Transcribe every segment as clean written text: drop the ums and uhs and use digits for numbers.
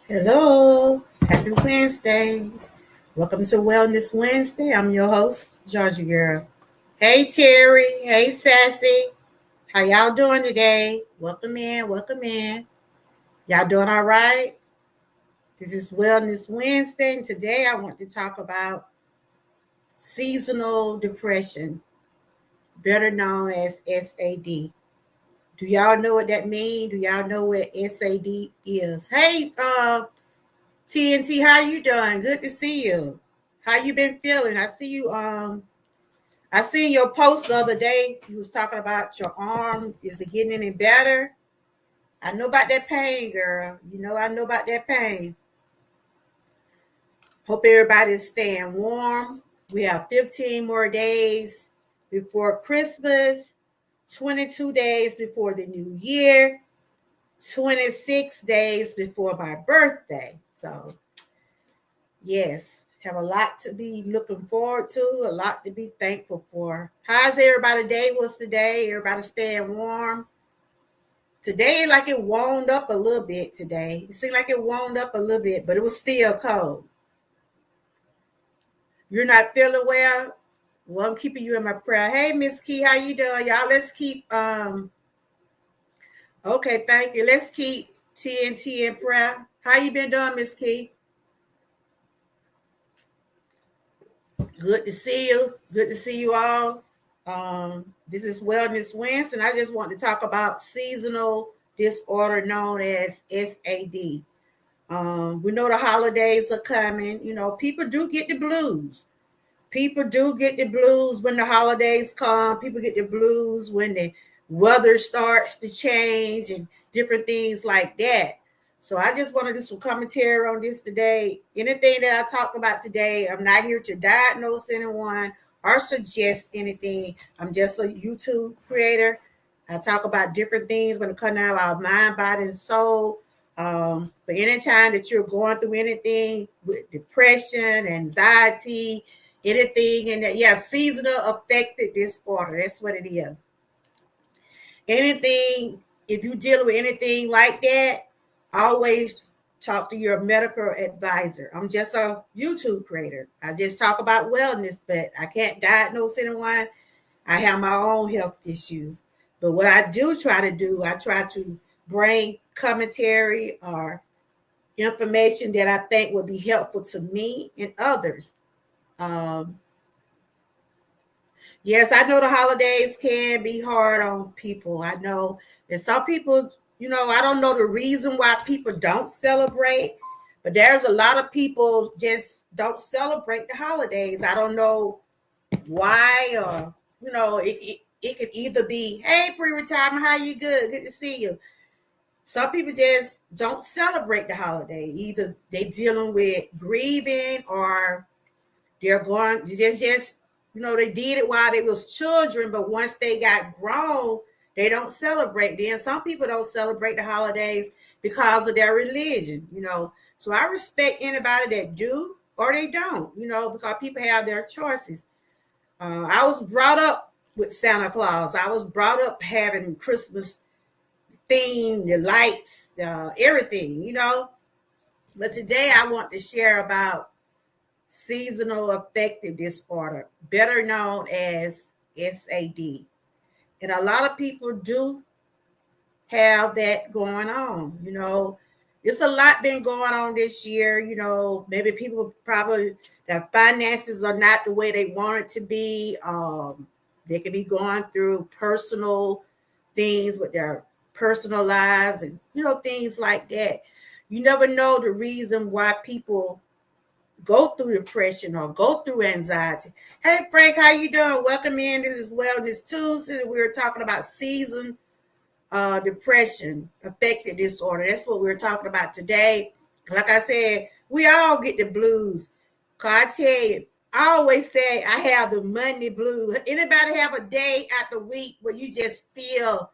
Hello, happy Wednesday. Welcome to Wellness Wednesday. I'm your host, Georgia Girl. Hey Terry, hey Sassy. How y'all doing today? Welcome in, welcome in. Y'all doing all right? This is Wellness Wednesday, and today I want to talk about seasonal depression, better known as SAD. Do y'all know what that means? Do y'all know what SAD is? Hey, TNT, how you doing? Good to see you. How you been feeling? I seen your post the other day. You was talking about your arm. Is it getting any better? I know about that pain, girl. You know I know about that pain. Hope everybody's staying warm. We have 15 more days before Christmas, 22 days before the new year, 26 days before my birthday. So yes, have a lot to be looking forward to, a lot to be thankful for. How's everybody day was today? Everybody staying warm? Today, like it warmed up a little bit today. It seemed like it warmed up a little bit, but it was still cold. You're not feeling well? Well, I'm keeping you in my prayer. Hey, Miss Key, how you doing? Y'all, let's keep okay, thank you. Let's keep TNT in prayer. How you been doing, Miss Key? Good to see you. Good to see you all. This is Wellness Wednesday, and I just want to talk about seasonal disorder known as SAD. We know the holidays are coming. You know, people do get the blues. People do get the blues when the holidays come. People get the blues when the weather starts to change and different things like that. So I just want to do some commentary on this today. Anything that I talk about today, I'm not here to diagnose anyone or suggest anything. I'm just a YouTube creator. I talk about different things when it comes down to our mind, body, and soul. But anytime that you're going through anything with depression, anxiety, anything in that, yeah, seasonal affective disorder, that's what it is. Anything, if you're dealing with anything like that, always talk to your medical advisor. I'm just a YouTube creator. I just talk about wellness, but I can't diagnose anyone. I have my own health issues. But what I do try to do, I try to bring commentary or information that I think would be helpful to me and others. Um, yes, I know the holidays can be hard on people. I know that some people, I don't know the reason why people don't celebrate, but there's a lot of people just don't celebrate the holidays. I don't know why, or it could either be, hey, pre-retirement, how you good to see you. Some people just don't celebrate the holiday. Either they dealing with grieving, or they're just, they did it while they was children, but once they got grown, they don't celebrate. Then some people don't celebrate the holidays because of their religion. So I respect anybody that do or they don't, because people have their choices. I was brought up with Santa Claus. I was brought up having Christmas theme, the lights, everything. But today I want to share about seasonal affective disorder, better known as SAD. And a lot of people do have that going on. It's a lot been going on this year. Maybe people probably, their finances are not the way they want it to be. They could be going through personal things with their personal lives and, things like that. You never know the reason why people go through depression or go through anxiety. Hey Frank, how you doing? Welcome in. This is Wellness Tuesday. We're talking about season depression, affective disorder. That's what we're talking about today. Like I said, we all get the blues. Cause I tell you, I always say I have the Monday blues. Anybody have a day out the week where you just have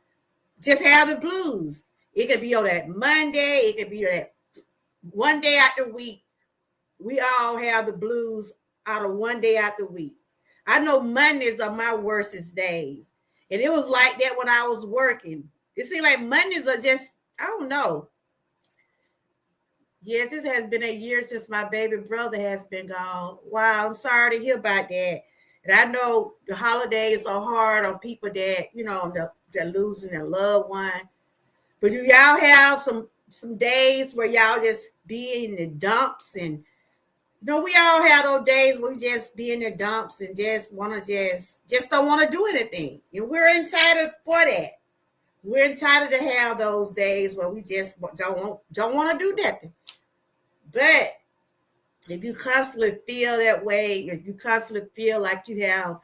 the blues? It could be on that Monday. It could be that one day out the week. We all have the blues out of one day out the week. I know Mondays are my worstest days. And it was like that when I was working. It seemed like Mondays are just, I don't know. Yes, this has been a year since my baby brother has been gone. Wow, I'm sorry to hear about that. And I know the holidays are hard on people that, they're losing their loved one. But do y'all have some days where y'all just be in the dumps and we all have those days where we just be in the dumps and just want to just don't want to do anything. And we're entitled for that. We're entitled to have those days where we just don't want to do nothing. But if you constantly feel that way, if you constantly feel like you have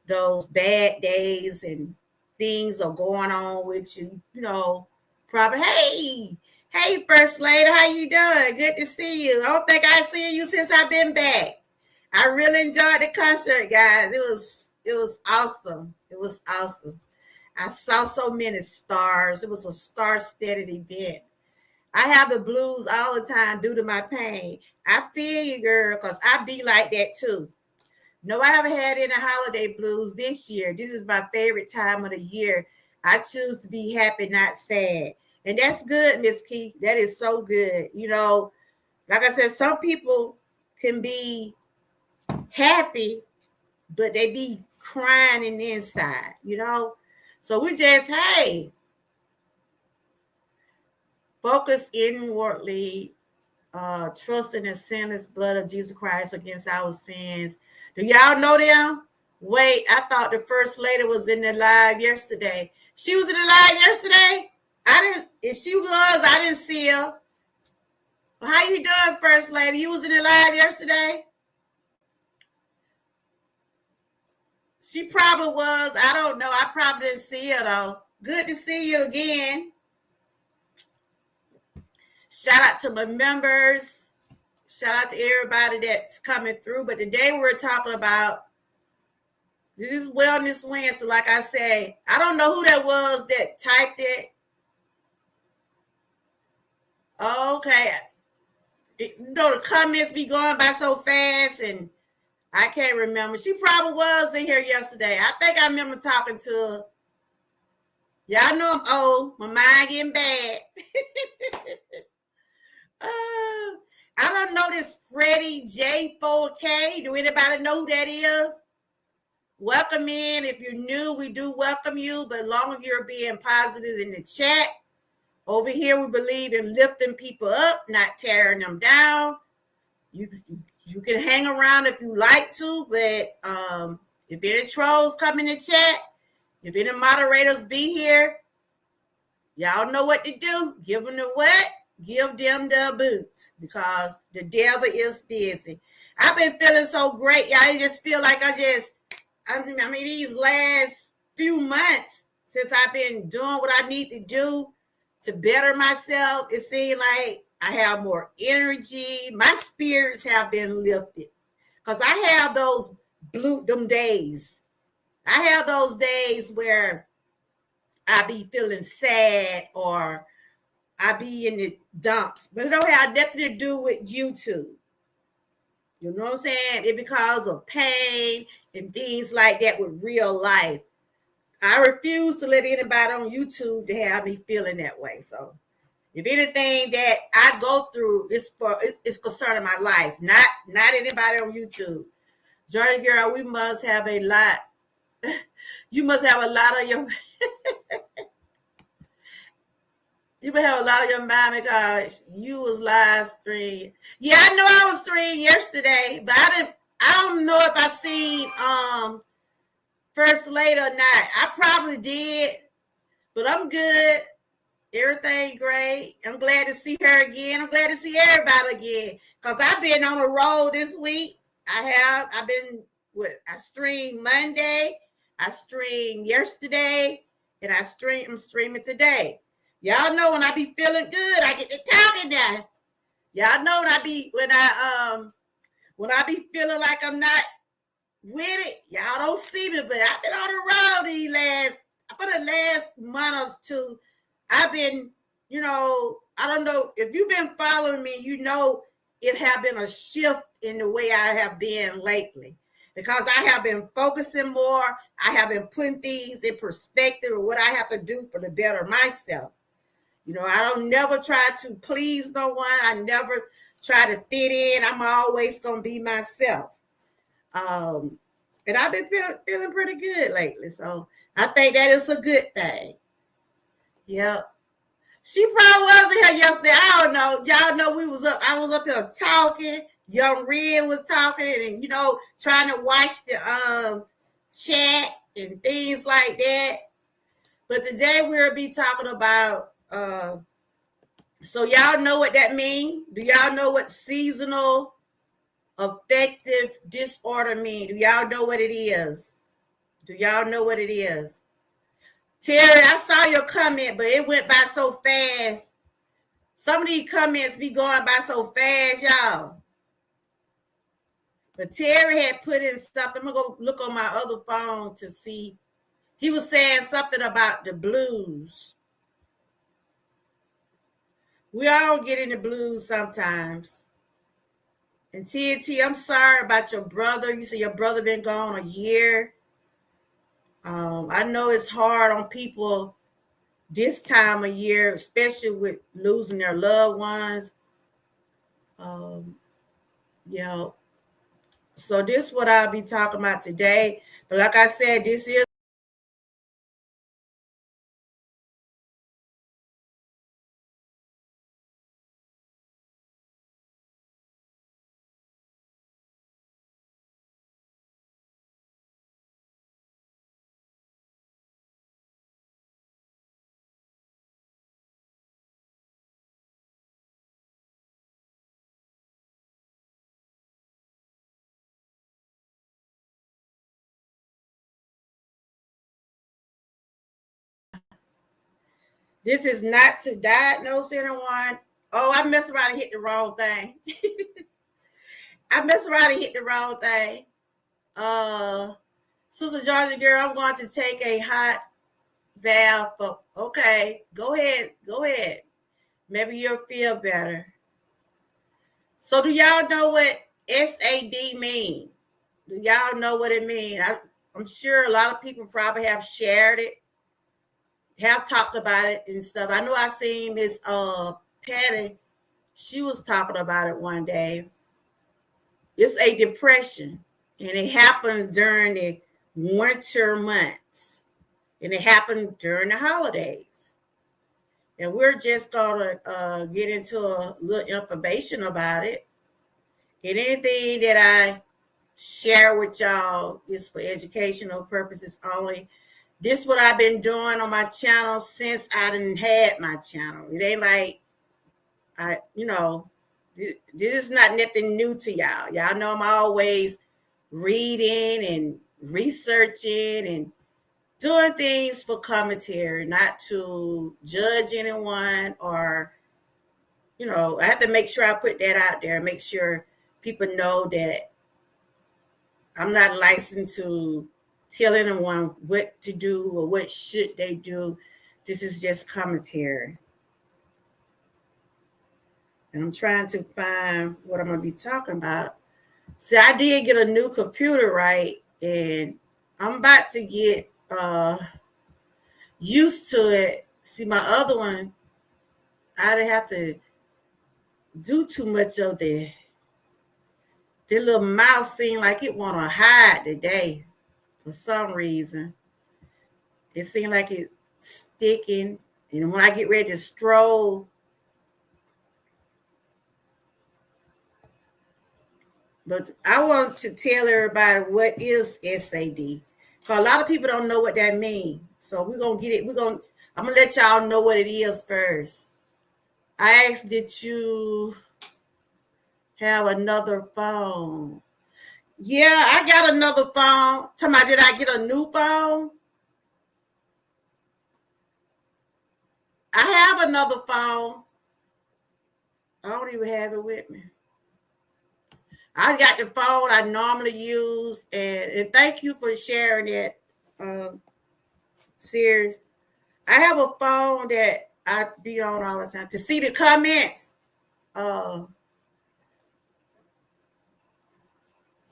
those bad days and things are going on with you, probably, hey, First Lady, how you doing? Good to see you. I don't think I've seen you since I've been back. I really enjoyed the concert, guys. It was awesome. It was awesome. I saw so many stars. It was a star-studded event. I have the blues all the time due to my pain. I feel you, girl, because I be like that too. No, I haven't had any holiday blues this year. This is my favorite time of the year. I choose to be happy, not sad. And that's good, Miss Keith. That is so good. Like I said, some people can be happy, but they be crying in the inside. So we just, hey, focus inwardly, trusting the sinless blood of Jesus Christ against our sins. Do y'all know them? Wait, I thought the First Lady was in the live yesterday. She was in the live yesterday? If she was, I didn't see her. Well, how you doing, First Lady? You was in the live yesterday? She probably was. I don't know. I probably didn't see her, though. Good to see you again. Shout out to my members. Shout out to everybody that's coming through. But today we're talking about, this is Wellness Wednesday. Like I say, I don't know who that was that typed it. Okay. The comments be going by so fast and I can't remember. She probably was in here yesterday. I think I remember talking to her. Y'all know I'm old. My mind getting bad. I don't know this Freddie J4K. Do anybody know who that is? Welcome in. If you're new, we do welcome you, but as long as you're being positive in the chat. Over here, we believe in lifting people up, not tearing them down. You can hang around if you like to, but if any trolls come in the chat, if any moderators be here, y'all know what to do. Give them the what? Give them the boots, because the devil is busy. I've been feeling so great, y'all. I just feel like I mean, these last few months since I've been doing what I need to do to better myself, it seems like I have more energy. My spirits have been lifted because I have those them days. I have those days where I be feeling sad or I be in the dumps, but it don't have nothing to do with YouTube. You know what I'm saying? It because of pain and things like that with real life. I refuse to let anybody on YouTube to have me feeling that way. So if anything that I go through is it's concerning my life, not anybody on YouTube. Journey girl, we must have a lot. You must have a lot of your you may have a lot of your mind because you was live stream. Yeah, I know I was streaming yesterday, but I don't know if I seen First Lady or not. I probably did, but I'm good. Everything great. I'm glad to see her again. I'm glad to see everybody again. Because I've been on a roll this week. I've been I streamed Monday, I streamed yesterday, and I'm streaming today. Y'all know when I be feeling good, I get to talking now. Y'all know when I be feeling like I'm not with it, y'all don't see me, but I've been on the road for the last month or two. I've been, I don't know if you've been following me, it have been a shift in the way I have been lately, because I have been focusing more. I have been putting things in perspective of what I have to do for the better myself. You know, I don't never try to please no one. I never try to fit in. I'm always gonna be myself. And I've been feeling pretty good lately. So I think that is a good thing. Yep. She probably wasn't here yesterday. I don't know. Y'all know we was up. I was up here talking. Young Red was talking and trying to watch the chat and things like that. But today we'll be talking about so y'all know what that means? Do y'all know what seasonal affective disorder mean? Do y'all know what it is? Do y'all know what it is? Terry, I saw your comment, but it went by so fast. Some of these comments be going by so fast, y'all. But Terry had put in something. I'm going to go look on my other phone to see. He was saying something about the blues. We all get in the blues sometimes. And TNT, I'm sorry about your brother. You said your brother been gone a year. I know it's hard on people this time of year, especially with losing their loved ones. So this is what I'll be talking about today. But like I said, this is not to diagnose anyone. Oh, I messed around and hit the wrong thing. I messed around and hit the wrong thing. Sister Georgia girl, I'm going to take a hot bath. Okay, go ahead. Maybe you'll feel better. So do y'all know what SAD mean? Do y'all know what it means? I'm sure a lot of people probably have shared it, have talked about it and stuff. I know I seen Miss Patty. She was talking about it one day. It's a depression, and it happens during the winter months, and it happened during the holidays. And we're just going to get into a little information about it. And anything that I share with y'all is for educational purposes only. This is what I've been doing on my channel since I didn't had my channel. It ain't like this is not nothing new to y'all. Y'all know I'm always reading and researching and doing things for commentary, not to judge anyone or, I have to make sure I put that out there, make sure people know that I'm not licensed to tell anyone what to do or what should they do. This is just commentary. And I'm trying to find what I'm going to be talking about. See, I did get a new computer, right? And I'm about to get used to it. See, my other one, I didn't have to do too much of the little mouse seemed like it want to hide today for some reason. It seemed like it's sticking. And when I get ready to stroll, but I want to tell everybody what is SAD. Because a lot of people don't know what that means. So we're going to get it. I'm going to let y'all know what it is first. I asked, did you have another phone? Yeah, I got another phone. Tell me, did I get a new phone? I have another phone. I don't even have it with me. I got the phone I normally use, and thank you for sharing it, Sears. I have a phone that I be on all the time to see the comments.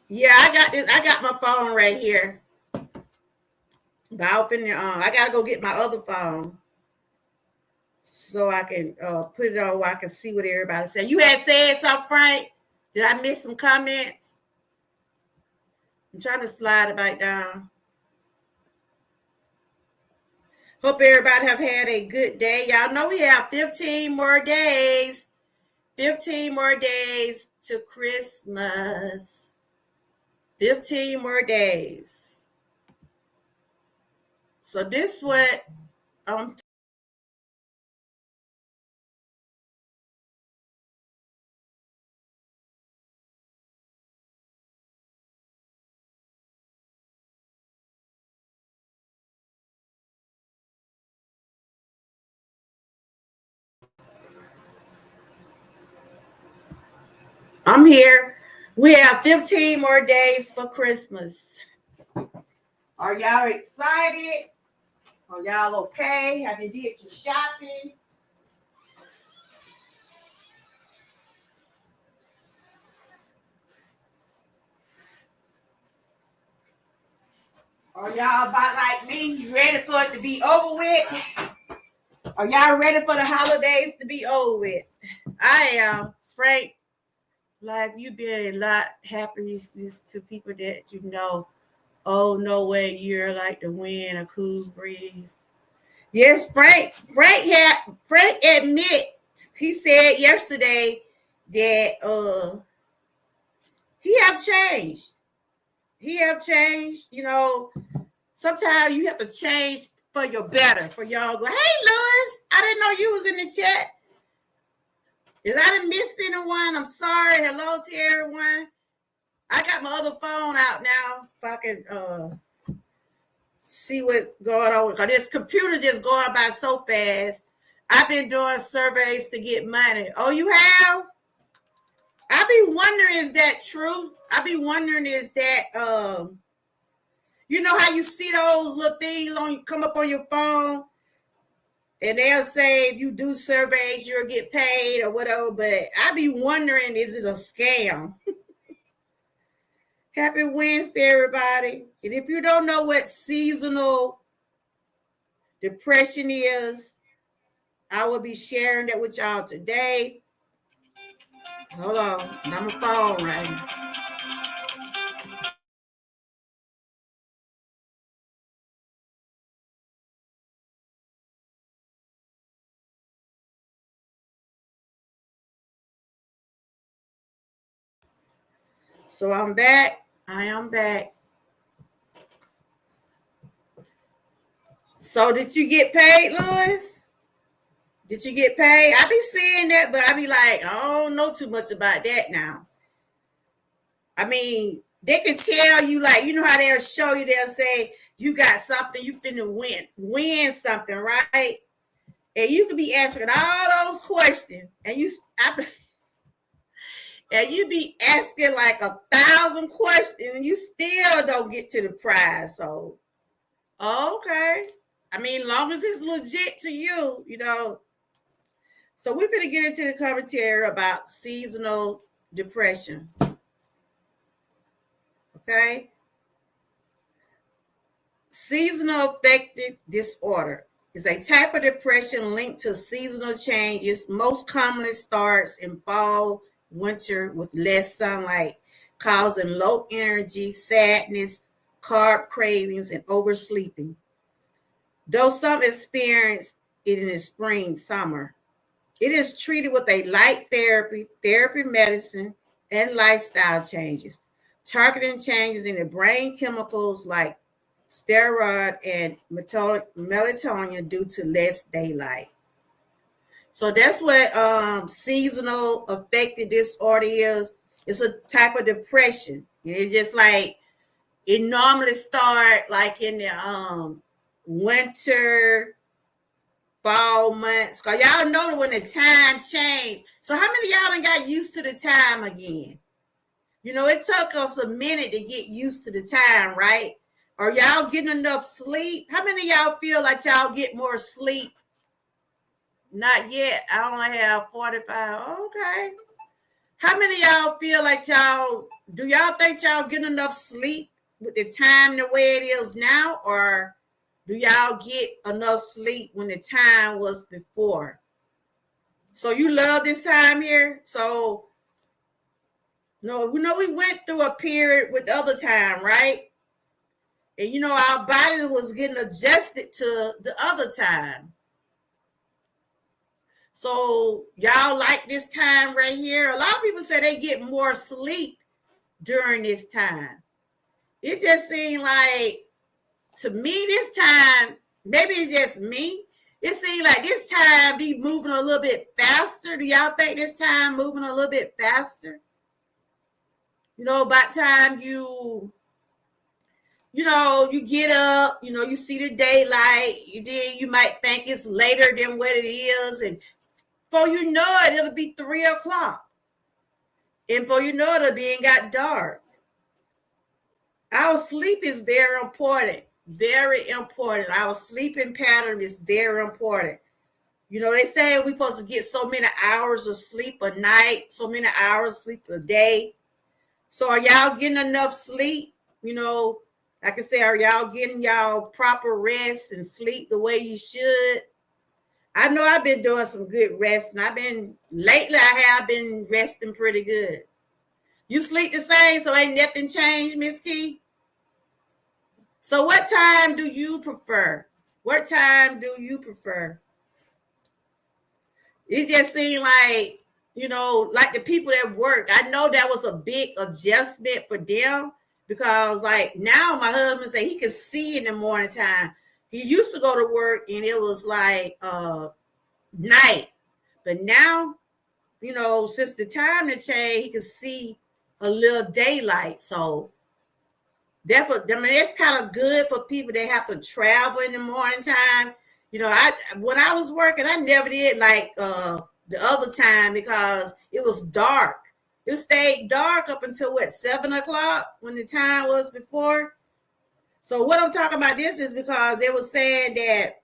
Yeah, I got this. I got my phone right here. But I gotta go get my other phone. so I can put it on where I can see what everybody said. You had said something, Frank? Did I miss some comments? I'm trying to slide it back down. Hope everybody have had a good day. Y'all know we have 15 more days. 15 more days to Christmas. 15 more days. So this what I'm here. We have 15 more days for Christmas. Are y'all excited? Are y'all okay? Have you did your shopping? Are y'all about like me? You ready for it to be over with? Are y'all ready for the holidays to be over with? I am. Frank, like you've been a lot happier to people that you know. Oh, no way, you're like the wind, a cool breeze. Yes, Frank admit, he said yesterday that he have changed. He have changed, you know. Sometimes you have to change for your better. For y'all go, hey Louis, I didn't know you was in the chat. If I didn't miss anyone, I'm sorry. Hello to everyone. I got my other phone out now if I can see what's going on. Because this computer just going by so fast. I've been doing surveys to get money. Oh, you have? I be wondering, is that true? I be wondering, is that you know how you see those little things come up on your phone, and they'll say if you do surveys, you'll get paid or whatever. But I be wondering, is it a scam? Happy Wednesday, everybody. And if you don't know what seasonal depression is, I will be sharing that with y'all today. Hold on. I'm a phone right now. So I'm back. I am back. So did you get paid, Louis? Did you get paid? I be seeing that, but I be like, I don't know too much about that now. I mean, they can tell you, like, you know how they'll show you, they'll say, you got something, you finna win something, right? And you could be answering all those questions, and you be asking like 1,000 questions, and you still don't get to the prize. So, okay. I mean, long as it's legit to you, you know. So we're going to get into the commentary about seasonal depression. Okay. Seasonal affective disorder is a type of depression linked to seasonal changes. Most commonly starts in fall, winter with less sunlight, causing low energy, sadness, carb cravings, and oversleeping. Though some experience it in the spring, summer, it is treated with a light therapy medicine, and lifestyle changes, targeting changes in the brain chemicals like steroid and melatonin due to less daylight. So that's what seasonal affective disorder is. It's a type of depression. It's just like it normally start like in the winter, fall months. Cause y'all know that when the time changed. So how many of y'all done got used to the time again? You know, it took us a minute to get used to the time, right? Are y'all getting enough sleep? How many of y'all feel like y'all get more sleep? Not yet. I only have 45. Okay. How many of y'all feel like do y'all think y'all get enough sleep with the time the way it is now? Or do y'all get enough sleep when the time was before? So you love this time here. So no, we went through a period with other time, right? And our body was getting adjusted to the other time. So y'all like this time right here. A lot of people say they get more sleep during this time. It just seemed like, to me, this time, maybe it's just me, it seems like this time be moving a little bit faster. Do y'all think this time moving a little bit faster? By the time you get up, you see the daylight, then you might think it's later than what it is. And before you know it, it'll be 3 o'clock. And before you know it, it'll be got dark. Our sleep is very important. Very important. Our sleeping pattern is very important. They say we're supposed to get so many hours of sleep a night, so many hours of sleep a day. So are y'all getting enough sleep? Like I say, are y'all getting y'all proper rest and sleep the way you should? I know I've been doing some good rest, and lately I have been resting pretty good. You sleep the same, so ain't nothing changed, Miss Key? So what time do you prefer? What time do you prefer? It just seemed like, like the people that work, I know that was a big adjustment for them, because like now my husband say he can see in the morning time. He used to go to work and it was like night. But now, since the time to change, he can see a little daylight. So definitely, it's kind of good for people that have to travel in the morning time. When I was working, I never did like the other time, because it was dark. It stayed dark up until 7 o'clock when the time was before. So what I'm talking about this is because they were saying that,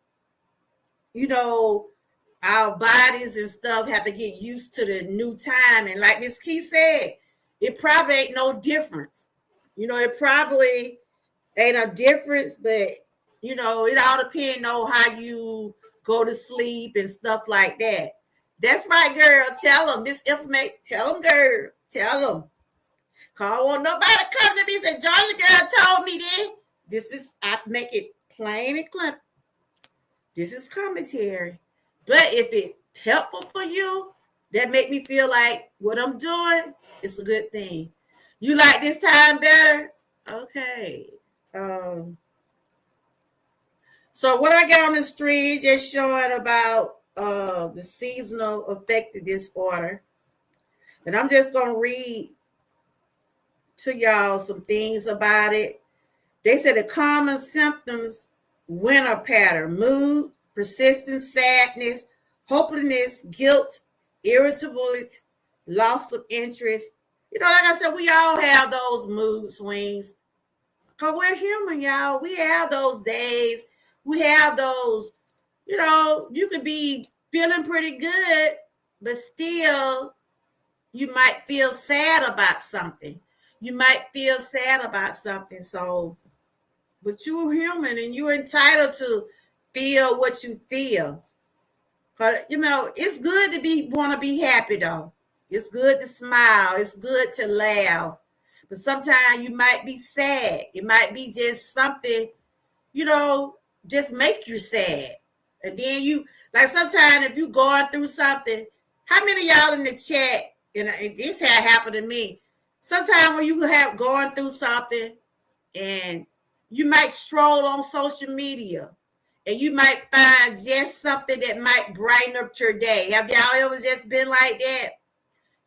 our bodies and stuff have to get used to the new time. And like Miss Key said, it probably ain't no difference. It probably ain't a difference, but it all depends on how you go to sleep and stuff like that. That's right, girl. Tell them this information. Tell them, girl. Tell them. Cause I want nobody to come to me and say, Georgia girl told me this. I make it plain and clear. This is commentary. But if it's helpful for you, that make me feel like what I'm doing is a good thing. You like this time better? Okay. So what I got on the screen just showing about the seasonal affective disorder. And I'm just going to read to y'all some things about it. They said the common symptoms: winter pattern, mood, persistent sadness, hopelessness, guilt, irritability, loss of interest. Like I said, we all have those mood swings. Because we're human, y'all. We have those days. We have those, you could be feeling pretty good, but still you might feel sad about something. So, but you're human and you're entitled to feel what you feel. Because, it's good to want to be happy, though. It's good to smile. It's good to laugh. But sometimes you might be sad. It might be just something, just make you sad. And then like sometimes if you going through something, how many of y'all in the chat, and this had happened to me, sometimes when you have going through something and you might stroll on social media and you might find just something that might brighten up your day. Have y'all ever just been like that?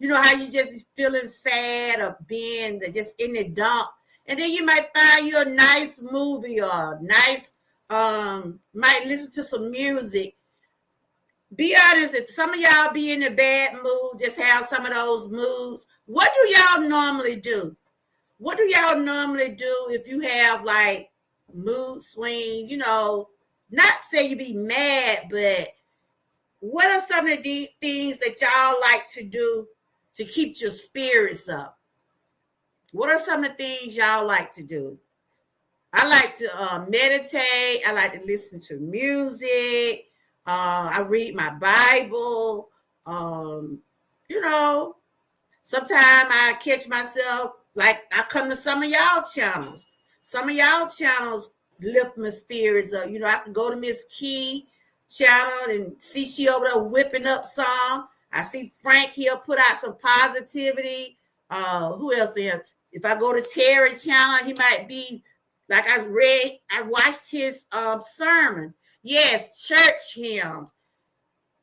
How you just be feeling sad or being just in the dump. And then you might find you a nice movie or might listen to some music. Be honest, if some of y'all be in a bad mood, just have some of those moods, what do y'all normally do? What do y'all normally do if you have like mood swing? Not say you be mad, but what are some of the things that y'all like to do to keep your spirits up? What are some of the things y'all like to do? I like to meditate. I like to listen to music. I read my Bible. You know, sometimes I catch myself, like I come to some of y'all channels. Some of y'all channels lift my spirits up. You know, I can go to Miss Key channel and see she over there whipping up some. I see Frank, he'll put out some positivity. Who else is? If I go to Terry channel, he might be like I watched his sermon. Yes, church hymns.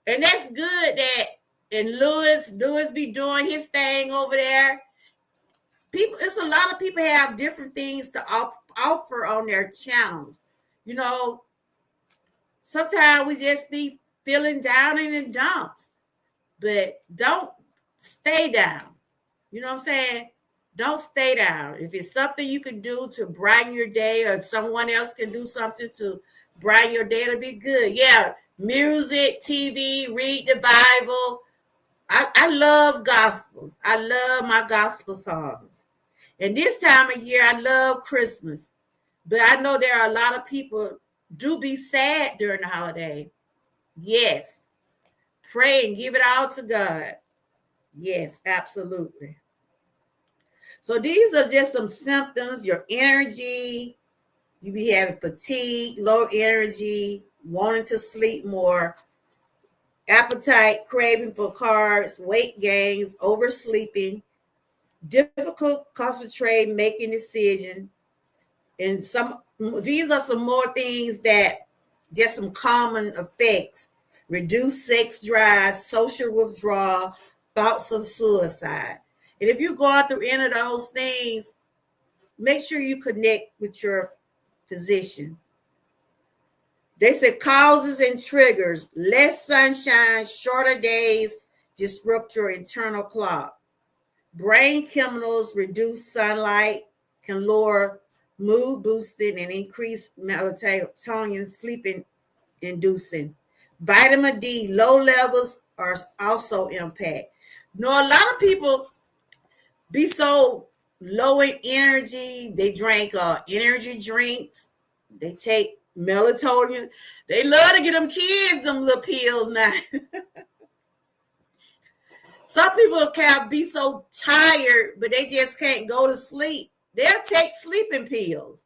And that's good that and Lewis be doing his thing over there. People, it's a lot of people have different things to offer on their channels. You know, sometimes we just be feeling down in the dumps, but don't stay down. You know what I'm saying? Don't stay down. If it's something you can do to brighten your day, or if someone else can do something to brighten your day, it'll be good. Yeah, music, TV, read the Bible. I love gospels. I love my gospel songs. And this time of year, I love Christmas. But I know there are a lot of people do be sad during the holiday. Yes. Pray and give it all to God. Yes, absolutely. So these are just some symptoms. Your energy, you be having fatigue, low energy, wanting to sleep more, appetite, craving for carbs, weight gains, oversleeping, difficult concentrate, making decisions. And these are some more things that just some common effects. Reduced sex drive, social withdrawal, thoughts of suicide. And if you're going through any of those things, make sure you connect with your physician. They said causes and triggers: less sunshine, shorter days, disrupt your internal clock. Brain chemicals, reduce sunlight, can lower mood boosting and increase melatonin, sleeping inducing. Vitamin D, low levels are also impact. You know, a lot of people be so low in energy. They drink energy drinks. They take melatonin. They love to get them kids them little pills now. Some people can be so tired, but they just can't go to sleep. They'll take sleeping pills.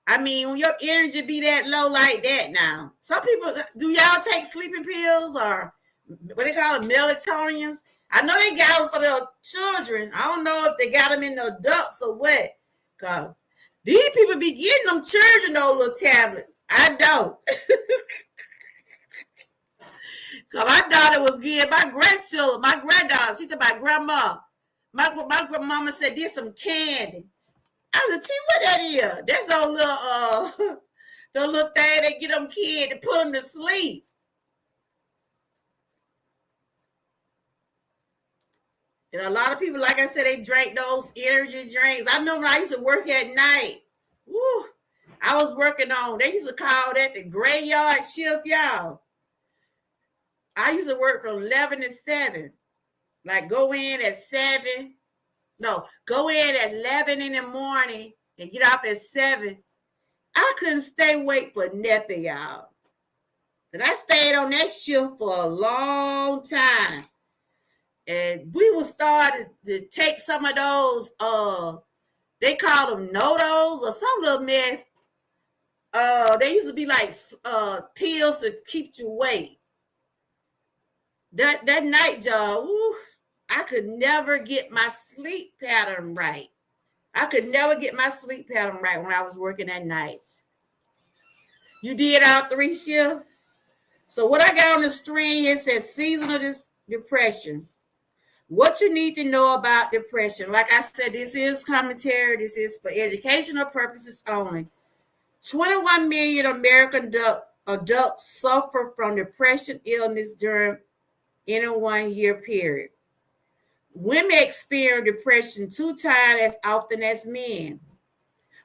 I mean, when your energy be that low like that now. Some people, do y'all take sleeping pills or what they call it, melatonin? I know they got them for their children. I don't know if they got them in the adults or what. Cause these people be getting them children those little tablets. I don't. Cause my daughter was getting my grandchildren, my granddaughter. She said, my grandma. My grandmama said, "There's some candy." I said, "T, what that is?" That's those little the little thing they get them kids to put them to sleep. And a lot of people, like I said, they drank those energy drinks. I remember I used to work at night. Woo, I was working on, they used to call that the graveyard shift, y'all. I used to work from 11 to 7. Like go in at 7. No, go in at 11 in the morning and get off at 7. I couldn't stay awake for nothing, y'all. And I stayed on that shift for a long time. And we would start to take some of those, they call them NODOs or some little mess. They used to be like pills to keep you awake. That night job, woo, I could never get my sleep pattern right. I could never get my sleep pattern right when I was working at night. You did all 3 shifts? So what I got on the screen, it says seasonal depression. What you need to know about depression. Like I said, this is commentary. This is for educational purposes only. 21 million American adults suffer from depression illness during any 1 year period. Women experience depression 2 times as often as men.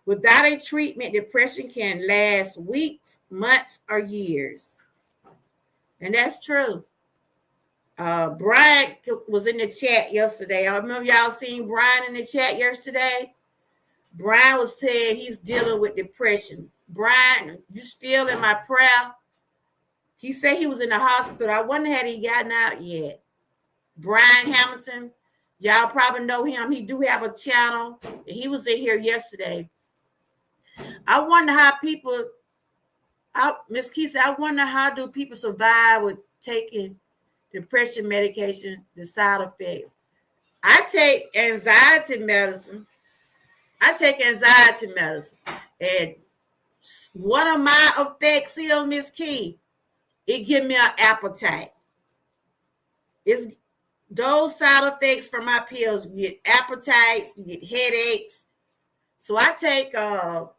Without a treatment, depression can last weeks, months, or years. And that's true. Brian was in the chat yesterday. I remember y'all seen Brian in the chat yesterday. Brian was saying he's dealing with depression. Brian, you still in my prayer? He said he was in the hospital. I wonder had he gotten out yet. Brian Hamilton. Y'all probably know him. He do have a channel. He was in here yesterday. I wonder how people, Miss Keith, I wonder how do people survive with taking depression medication, the side effects. I take anxiety medicine. And one of my effects is, Miss Key, it give me an appetite. It's those side effects from my pills. You get appetites, you get headaches. So I take a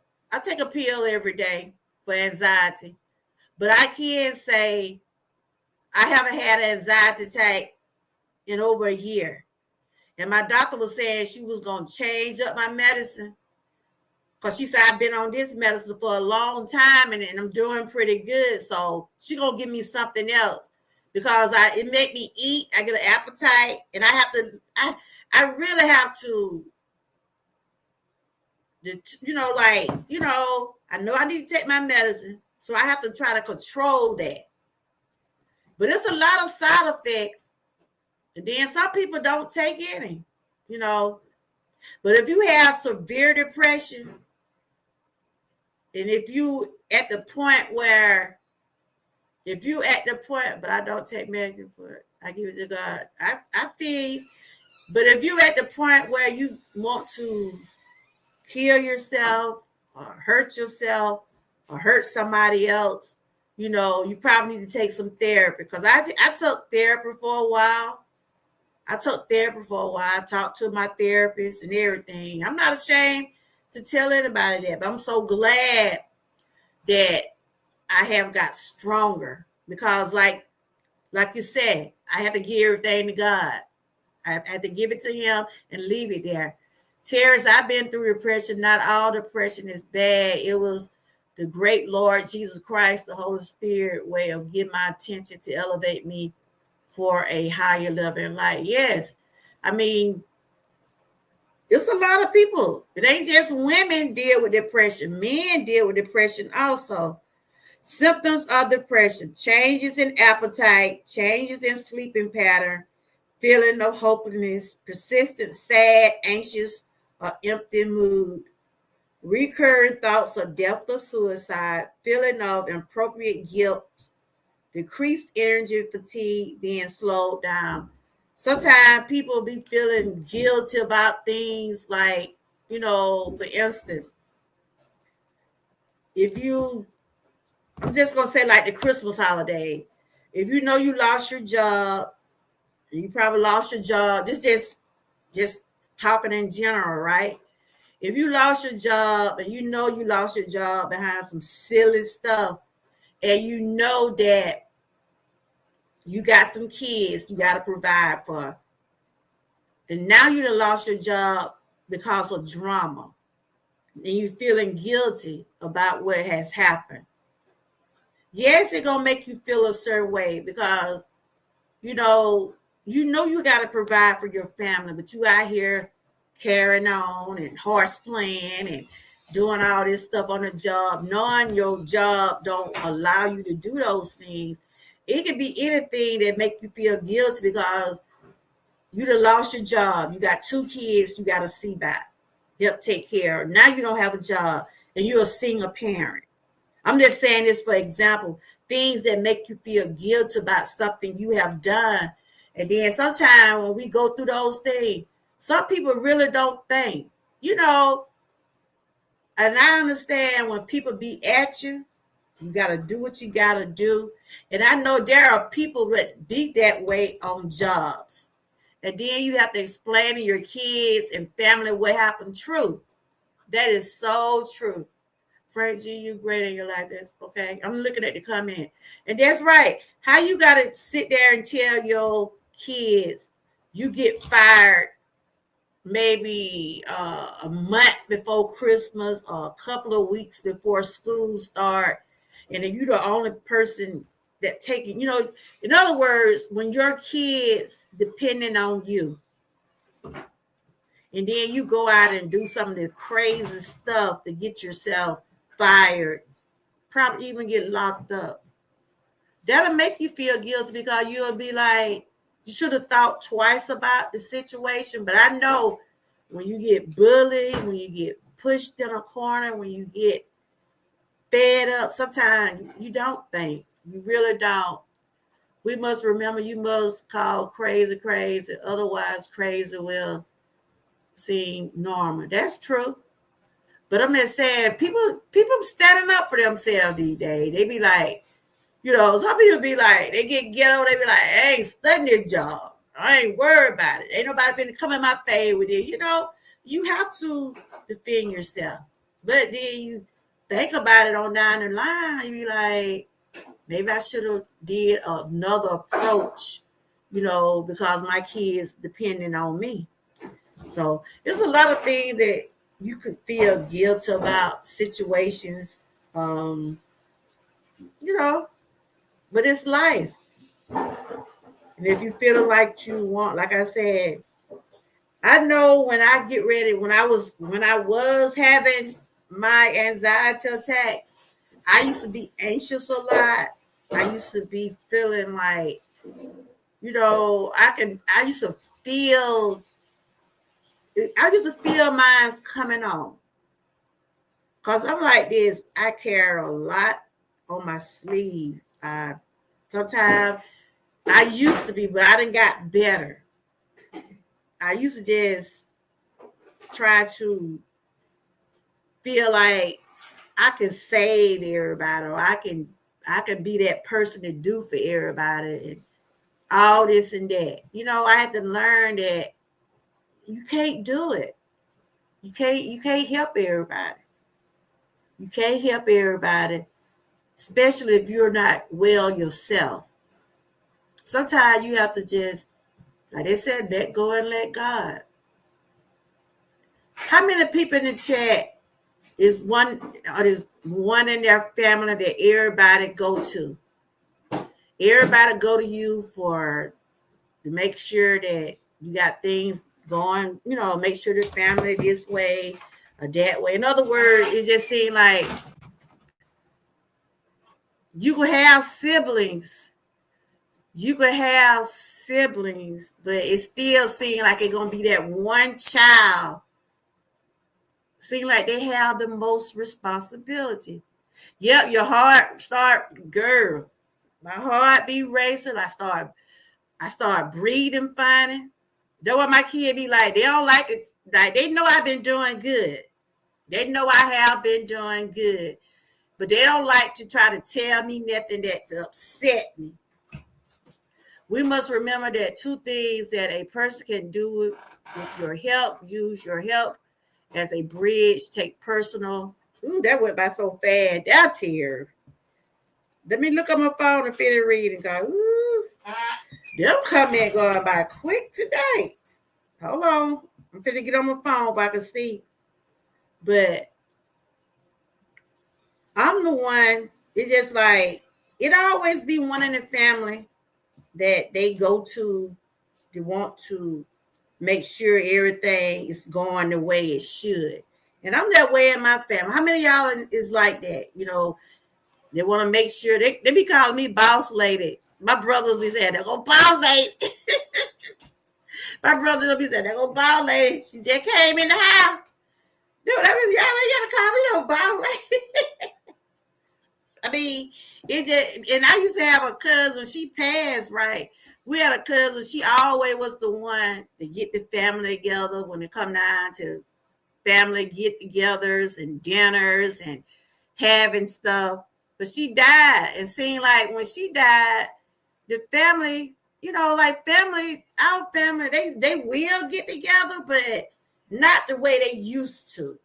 pill every day for anxiety. But I can say I haven't had an anxiety attack in over a year. And my doctor was saying she was going to change up my medicine because she said I've been on this medicine for a long time and I'm doing pretty good. So she going to give me something else because it make me eat. I get an appetite and I really have to, I know I need to take my medicine. So I have to try to control that. But it's a lot of side effects. And then some people don't take any, But if you have severe depression, and if you at the point, but I don't take medicine for it, I give it to God. I feel you. But if you're at the point where you want to kill yourself or hurt yourself or hurt somebody else, you probably need to take some therapy. Because I took therapy for a while. I talked to my therapist and everything. I'm not ashamed to tell anybody that, but I'm so glad that I have got stronger because like you said, I had to give everything to God. I had to give it to him and leave it there. Terrence, I've been through depression. Not all depression is bad. It was the great Lord Jesus Christ, the Holy Spirit way of getting my attention to elevate me for a higher level in life. Yes. I mean, it's a lot of people. It ain't just women deal with depression. Men deal with depression also. Symptoms of depression: changes in appetite, changes in sleeping pattern, feeling of hopelessness, persistent, sad, anxious, or empty mood, recurring thoughts of death or suicide, feeling of inappropriate guilt, decreased energy, fatigue, being slowed down. Sometimes people be feeling guilty about things like, for instance, I'm just going to say like the Christmas holiday. If you know you lost your job, you probably lost your job, just talking in general, right? If you lost your job and you know you lost your job behind some silly stuff, and you know that you got some kids you got to provide for, and now you done lost your job because of drama, and you feeling guilty about what has happened. Yes, it's gonna make you feel a certain way because you you got to provide for your family, but you out here carrying on and horse playing and doing all this stuff on the job, knowing your job don't allow you to do those things. It could be anything that make you feel guilty because you done lost your job. You got 2 kids you got to see back, help take care of. Now you don't have a job and you're a single parent. I'm just saying this for example, things that make you feel guilty about something you have done. And then sometimes when we go through those things, some people really don't think, and I understand when people be at you, you got to do what you got to do. And I know there are people that be that way on jobs. And then you have to explain to your kids and family what happened. True. That is so true. Frank G, you great in your life. That's okay. I'm looking at the comment. And that's right. How you got to sit there and tell your kids you get fired maybe a month before Christmas or a couple of weeks before school start. And then you're the only person that taking, in other words, when your kids depending on you, and then you go out and do some of the crazy stuff to get yourself fired, probably even get locked up. That'll make you feel guilty because you'll be like, You should have thought twice about the situation. But I know when you get bullied, when you get pushed in a corner, when you get fed up, sometimes you don't think. You really don't. We must remember you must call crazy crazy, otherwise crazy will seem normal. That's true. But I'm just saying, people standing up for themselves these days. They be like, some people be like, they get ghetto, they be like, I ain't studying this job. I ain't worried about it. Ain't nobody finna come in my face with it. You have to defend yourself. But then you think about it on down the line, you be like, maybe I should have did another approach, because my kids depending on me. So there's a lot of things that you could feel guilt about situations, you know, but it's life. And if you feel like you want, like I said, I know when I get ready, when I was having my anxiety attacks, I used to be anxious a lot. I used to be feeling like, I used to feel mine's coming on. Cause I'm like this, I carry a lot on my sleeve. Sometimes I used to be, but I done got better. I used to just try to feel like I can save everybody, or I can be that person to do for everybody, and all this and that. I had to learn that you can't do it. You can't help everybody. You can't help everybody, especially if you're not well yourself. Sometimes you have to just, like they said, let go and let God. How many people in the chat is one in their family that everybody go to? Everybody go to you to make sure that you got things going, make sure the family this way or that way. In other words, it just seems like you could have siblings. But it still seems like it's going to be that one child. Seem like they have the most responsibility. Yep, your heart girl. My heart be racing. I start breathing funny. That's what my kid be like. They don't like it. Like, they know I've been doing good. They know I have been doing good. But they don't like to try to tell me nothing that to upset me. We must remember that two things that a person can do with your help: use your help as a bridge, take personal. Ooh, that went by so fast. That's here. Let me look on my phone and finish reading. Go, ooh, them comment going by quick tonight. Hold on. I'm finna get on my phone if I can see. But I'm the one, it's just like, it always be one in the family that they go to, they want to make sure everything is going the way it should. And I'm that way in my family. How many of y'all is like that? They want to make sure, they be calling me boss lady. My brothers be saying, they're going to boss lady. My brothers will be saying, they're going to boss lady. She just came in the house. Dude, that means y'all ain't got to call me no boss lady. I mean, it just, and I used to have a cousin, she passed, right? We had a cousin, she always was the one to get the family together when it come down to family get-togethers and dinners and having stuff. But she died, and seemed like when she died, the family, our family, they will get together, but not the way they used to,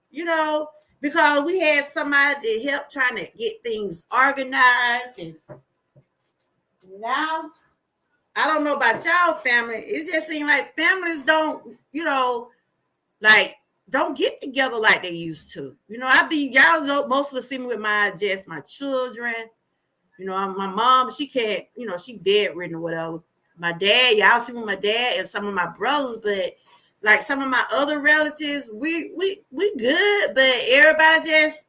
because we had somebody to help trying to get things organized. And now, I don't know about y'all family. It just seems like families don't, don't get together like they used to. Y'all know, most of us see me with my children. My mom, she can't, she bedridden or whatever. My dad, y'all see me with my dad and some of my brothers, but like some of my other relatives, we good, but everybody just,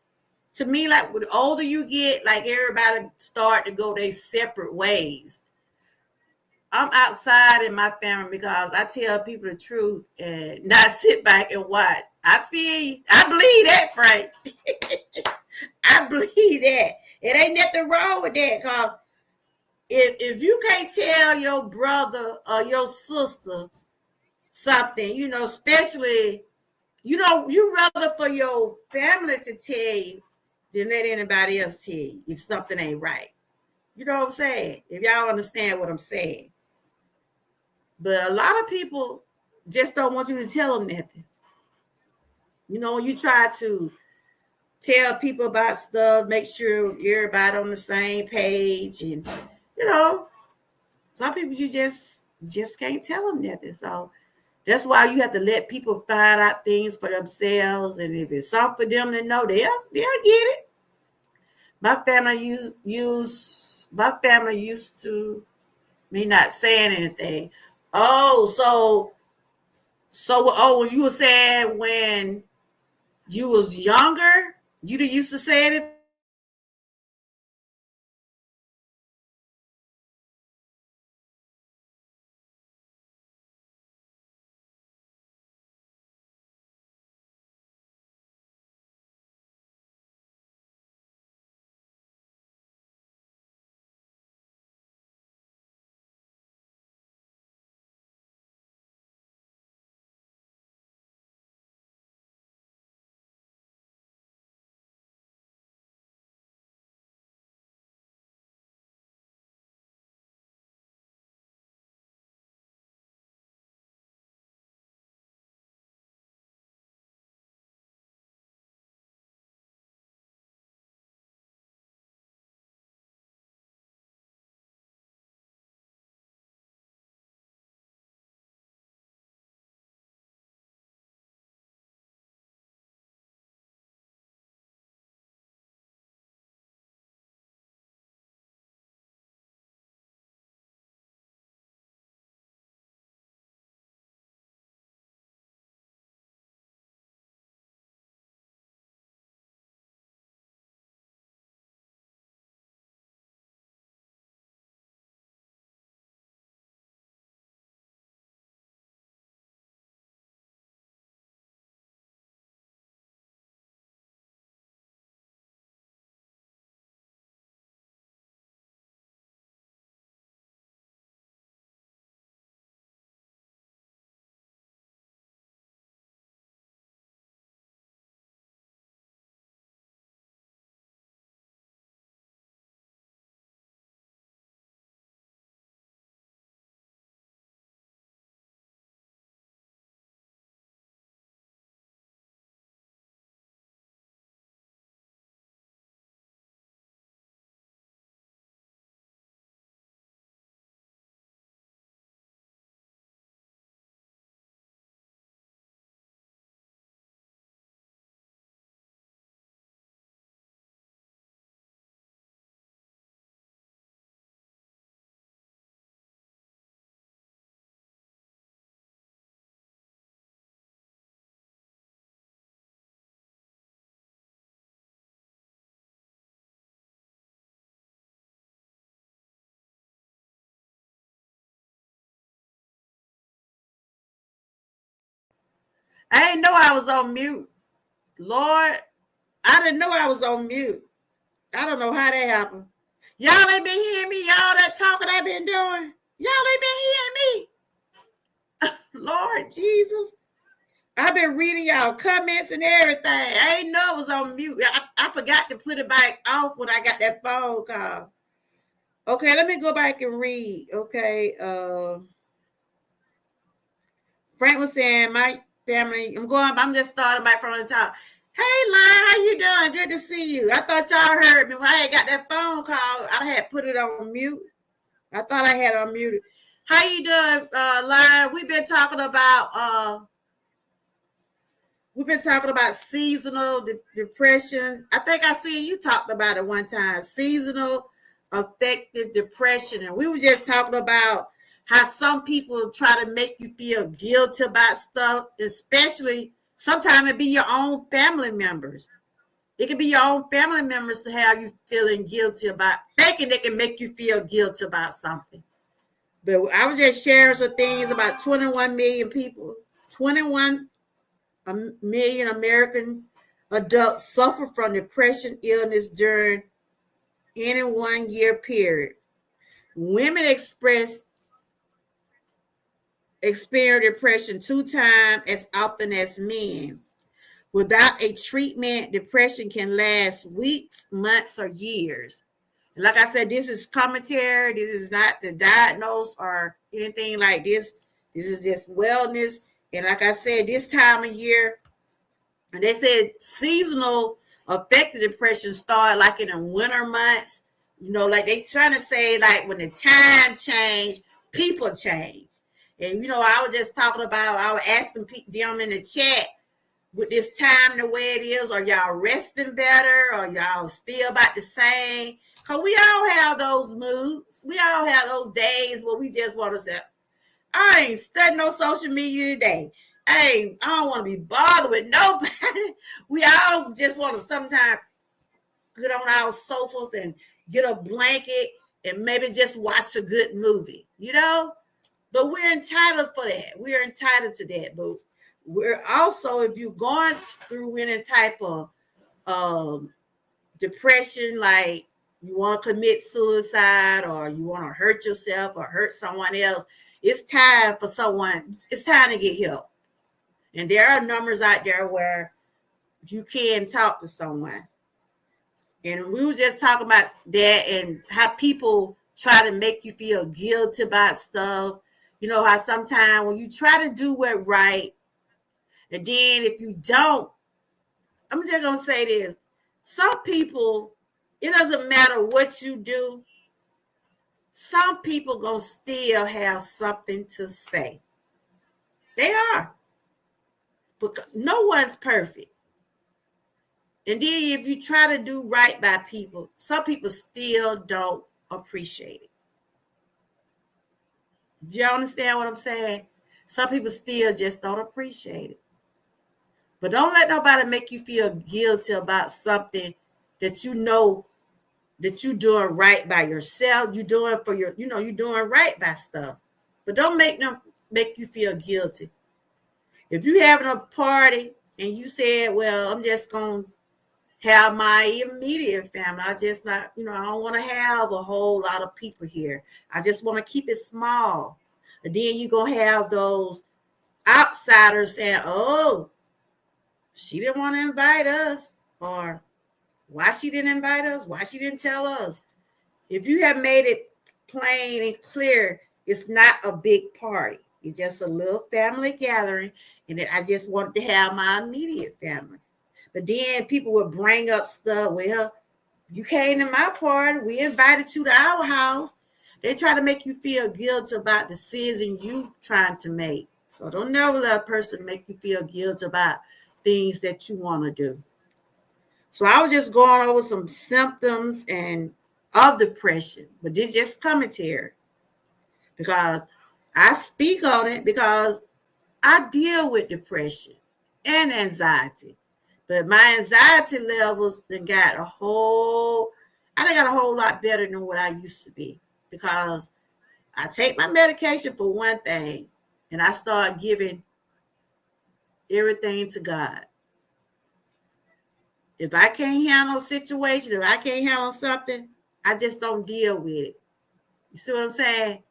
to me, like the older you get, like everybody start to go their separate ways. I'm outside in my family because I tell people the truth and not sit back and watch. I feel you. I believe that, Frank. I believe that. It ain't nothing wrong with that, because if you can't tell your brother or your sister something, especially, you rather for your family to tell you than let anybody else tell you if something ain't right. You know what I'm saying? If y'all understand what I'm saying. But a lot of people just don't want you to tell them nothing. When you try to tell people about stuff, make sure everybody on the same page, and some people you just can't tell them nothing. So that's why you have to let people find out things for themselves, and if it's something for them to know, they'll get it. My family used to me not saying anything. When you were saying when you was younger, you didn't used to say anything. I didn't know I was on mute. Lord, I didn't know I was on mute. I don't know how that happened. Y'all ain't been hearing me. Y'all that talking I've been doing. Y'all ain't been hearing me. Lord Jesus. I've been reading y'all comments and everything. I ain't know it was on mute. I forgot to put it back off when I got that phone call. Okay, let me go back and read. Okay. Frank was saying my family. I'm just starting back from the top. Hey, Lon, how you doing? Good to see you. I thought y'all heard me when I had got that phone call. I had put it on mute. I thought I had unmuted. How you doing, Lon? We've been talking about seasonal depression. I think I seen you talked about it one time. Seasonal affective depression, and we were just talking about how some people try to make you feel guilty about stuff, especially sometimes it be your own family members. It can be your own family members to have you feeling guilty about thinking they can make you feel guilty about something. But I was just sharing some things about 21 million people. 21 million American adults suffer from depression illness during any 1 year period. Women experience depression 2 times as often as men. Without a treatment, depression can last weeks, months, or years. And like I said, this is commentary. This is not to diagnose or anything like this. This is just wellness. And like I said, this time of year, and they said seasonal affective depression start like in the winter months. You know, like they trying to say like when the time change, people change. And you know, I was just talking about, I was asking them in the chat, with this time the way it is, are y'all resting better, or y'all still about the same? Because we all have those moods. We all have those days where we just want to say, I ain't studying no social media today. I don't want to be bothered with nobody. We all just want to sometimes get on our sofas and get a blanket and maybe just watch a good movie, you know? But we're entitled for that. We're entitled to that. But we're also, if you're going through any type of depression, like you want to commit suicide or you want to hurt yourself or hurt someone else, it's time to get help. And there are numbers out there where you can talk to someone. And we were just talking about that and how people try to make you feel guilty about stuff. You know how sometimes when you try to do what right, and then if you don't, I'm just going to say this. Some people, it doesn't matter what you do. Some people going to still have something to say. They are. Because no one's perfect. And then if you try to do right by people, some people still don't appreciate it. Do you understand what I'm saying? Some people still just don't appreciate it. But don't let nobody make you feel guilty about something that you know that you're doing right by yourself. You're doing for your, you're doing right by stuff. But don't make them make you feel guilty. If you're having a party and you said, well, I'm just going to have my immediate family. I just not, I don't want to have a whole lot of people here. I just want to keep it small. And then you're going to have those outsiders saying, oh, she didn't want to invite us, or why she didn't invite us, why she didn't tell us. If you have made it plain and clear, it's not a big party. It's just a little family gathering, and I just wanted to have my immediate family. But then people would bring up stuff. Well, you came to my party. We invited you to our house. They try to make you feel guilty about decisions you trying to make. So don't never let a person make you feel guilty about things that you want to do. So I was just going over some symptoms of depression, but this is just commentary because I speak on it because I deal with depression and anxiety. But my anxiety levels got a whole lot better than what I used to be, because I take my medication for one thing, and I start giving everything to God. If I can't handle a situation, if I can't handle something, I just don't deal with it. You see what I'm saying?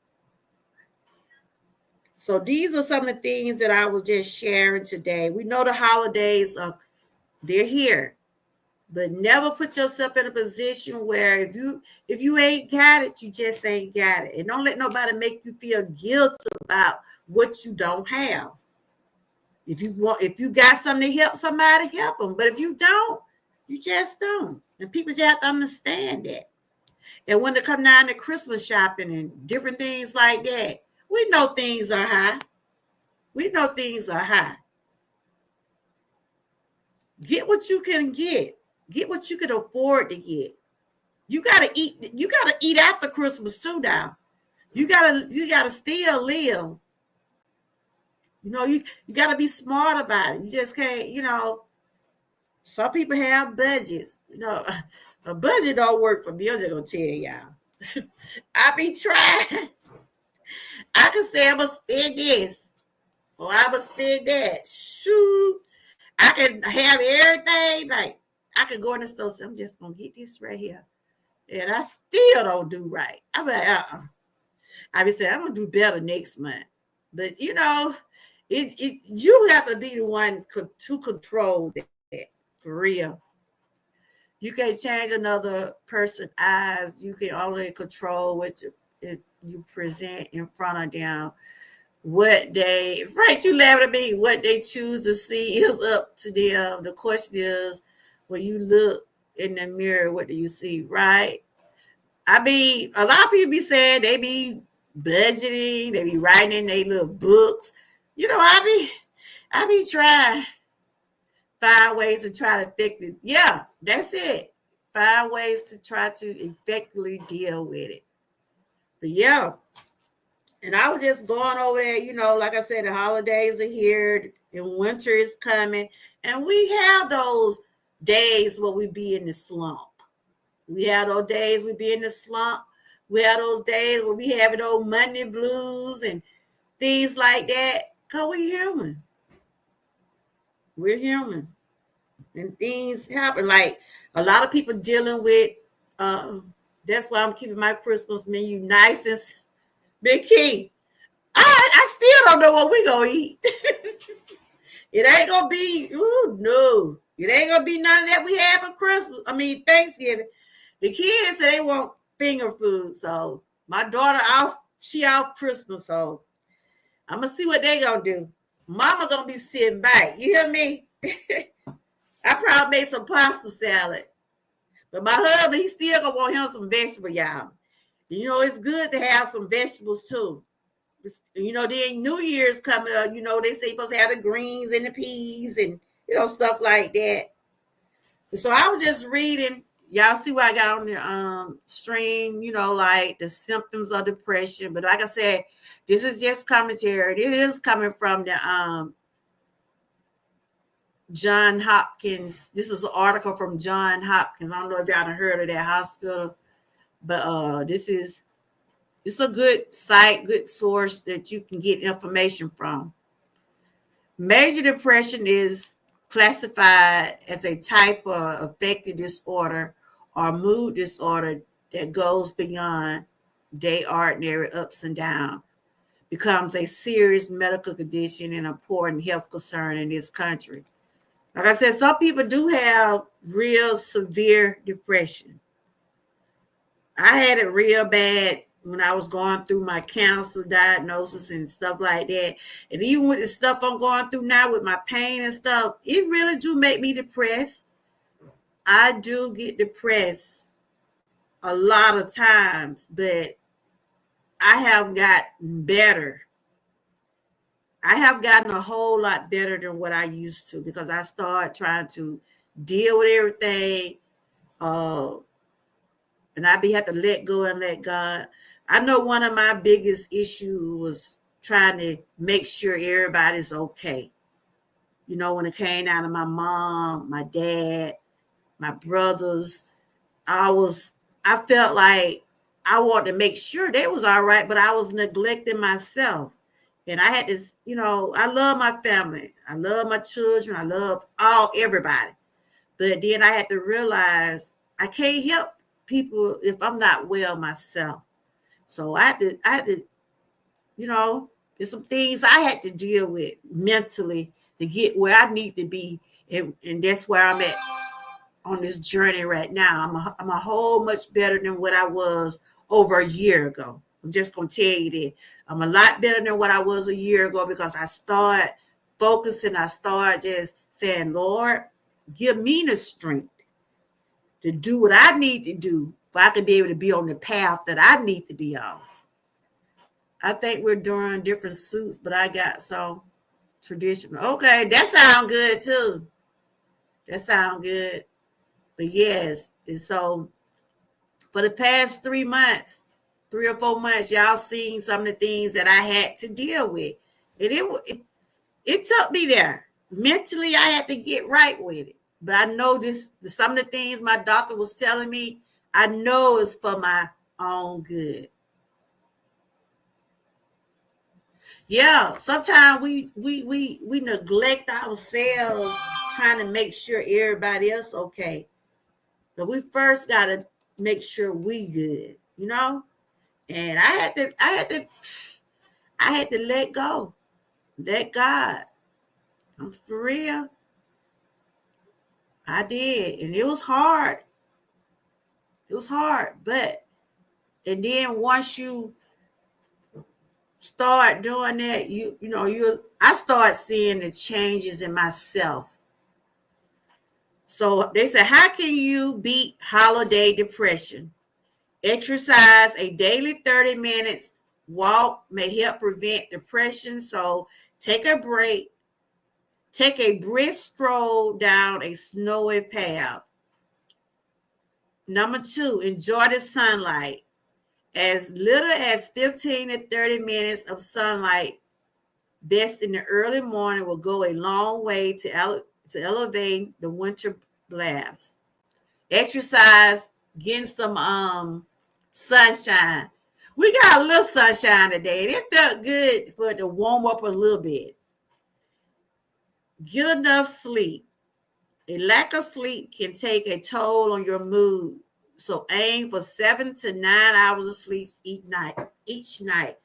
So these are some of the things that I was just sharing today. We know the holidays they're here, but never put yourself in a position where if you ain't got it, you just ain't got it. And don't let nobody make you feel guilty about what you don't have. If you got something to help somebody, help them. But if you don't, you just don't. And people just have to understand that. And when they come down to Christmas shopping and different things like that, we know things are high. We know things are high. Get what you can get. Get what you can afford to get. You gotta eat. You gotta eat after Christmas too. Now, you gotta still live. You gotta be smart about it. You just can't. Some people have budgets. A budget don't work for me. I'm just gonna tell y'all. I be trying. I can say I'm gonna spend this or I'm gonna spend that. Shoot, I can have everything. Like I can go in the store and say, I'm just gonna get this right here. And I still don't do right. I'm like, I be saying I'm gonna do better next month. But you know, you have to be the one to control that for real. You can't change another person's eyes. You can only control what you present in front of them. What they, right? You laughing at me. What they choose to see is up to them. The question is, when you look in the mirror, what do you see? Right? I mean, a lot of people be saying they be budgeting, they be writing in their little books. You know, I be trying find ways to try to effectively. Yeah, that's it. Find ways to try to effectively deal with it. But yeah, and I was just going over there. You know, like I said, the holidays are here, and winter is coming, and we have those days where we be in the slump. We have those days we be in the slump. We have those days where we having those Monday blues and things like that. Cause we human. We're human. And things happen. Like a lot of people dealing with that's why I'm keeping my Christmas menu nice and big key. I still don't know what we gonna eat. It ain't gonna be, no. It ain't gonna be none of that we had for Christmas. I mean Thanksgiving. The kids say they want finger food, so my daughter she off Christmas, so I'm gonna see what they gonna do. Mama gonna be sitting back. You hear me? I probably made some pasta salad, but my husband he still gonna want him some vegetables, y'all. You know it's good to have some vegetables too. You know, then New Year's coming up. You know they say you're supposed to have the greens and the peas and stuff like that. So I was just reading. Y'all see what I got on the stream, like the symptoms of depression. But like I said, this is just commentary. This is coming from the John Hopkins. This is an article from John Hopkins. I don't know if y'all have heard of that hospital, but it's a good site, good source that you can get information from. Major depression is classified as a type of affective disorder or mood disorder that goes beyond day ordinary ups and downs, becomes a serious medical condition and important health concern in this country. Like I said, some people do have real severe depression. I had it real bad when I was going through my cancer diagnosis and stuff like that. And even with the stuff I'm going through now with my pain and stuff, it really do make me depressed. I do get depressed a lot of times, but I have gotten better. I have gotten a whole lot better than what I used to because I started trying to deal with everything. And I have to let go and let God. I know one of my biggest issues was trying to make sure everybody's okay. When it came down to my mom, my dad, my brothers, I felt like I wanted to make sure they was all right, but I was neglecting myself. And I had this, I love my family. I love my children. I love everybody. But then I had to realize I can't help people if I'm not well myself. So I had to, there's some things I had to deal with mentally to get where I need to be. And that's where I'm at on this journey right now. I'm a whole much better than what I was over a year ago. I'm just going to tell you that. I'm a lot better than what I was a year ago because I started focusing. I started just saying, Lord, give me the strength to do what I need to do for I can be able to be on the path that I need to be on. I think we're doing different suits, but I got some traditional. Okay, that sounds good too. That sounds good. But yes, and so for the past 3 months, 3 or 4 months, y'all seen some of the things that I had to deal with. And it took me there. Mentally, I had to get right with it. But I know some of the things my doctor was telling me, I know it's for my own good. Yeah, sometimes we neglect ourselves trying to make sure everybody else okay. But we first gotta make sure we good, you know? And I had to let go. Let God. I'm for real. I did. And it was hard. It was hard. But and then once you start doing that, I start seeing the changes in myself. So they said, how can you beat holiday depression? Exercise a daily 30 minutes walk may help prevent depression. So take a break, take a brisk stroll down a snowy path. Number 2, enjoy the sunlight. As little as 15 to 30 minutes of sunlight, best in the early morning, will go a long way to elevate the winter blast. Exercise, getting some sunshine. We got a little sunshine today, and it felt good for it to warm up a little bit. Get enough sleep. A lack of sleep can take a toll on your mood. So aim for 7 to 9 hours of sleep each night. Each night.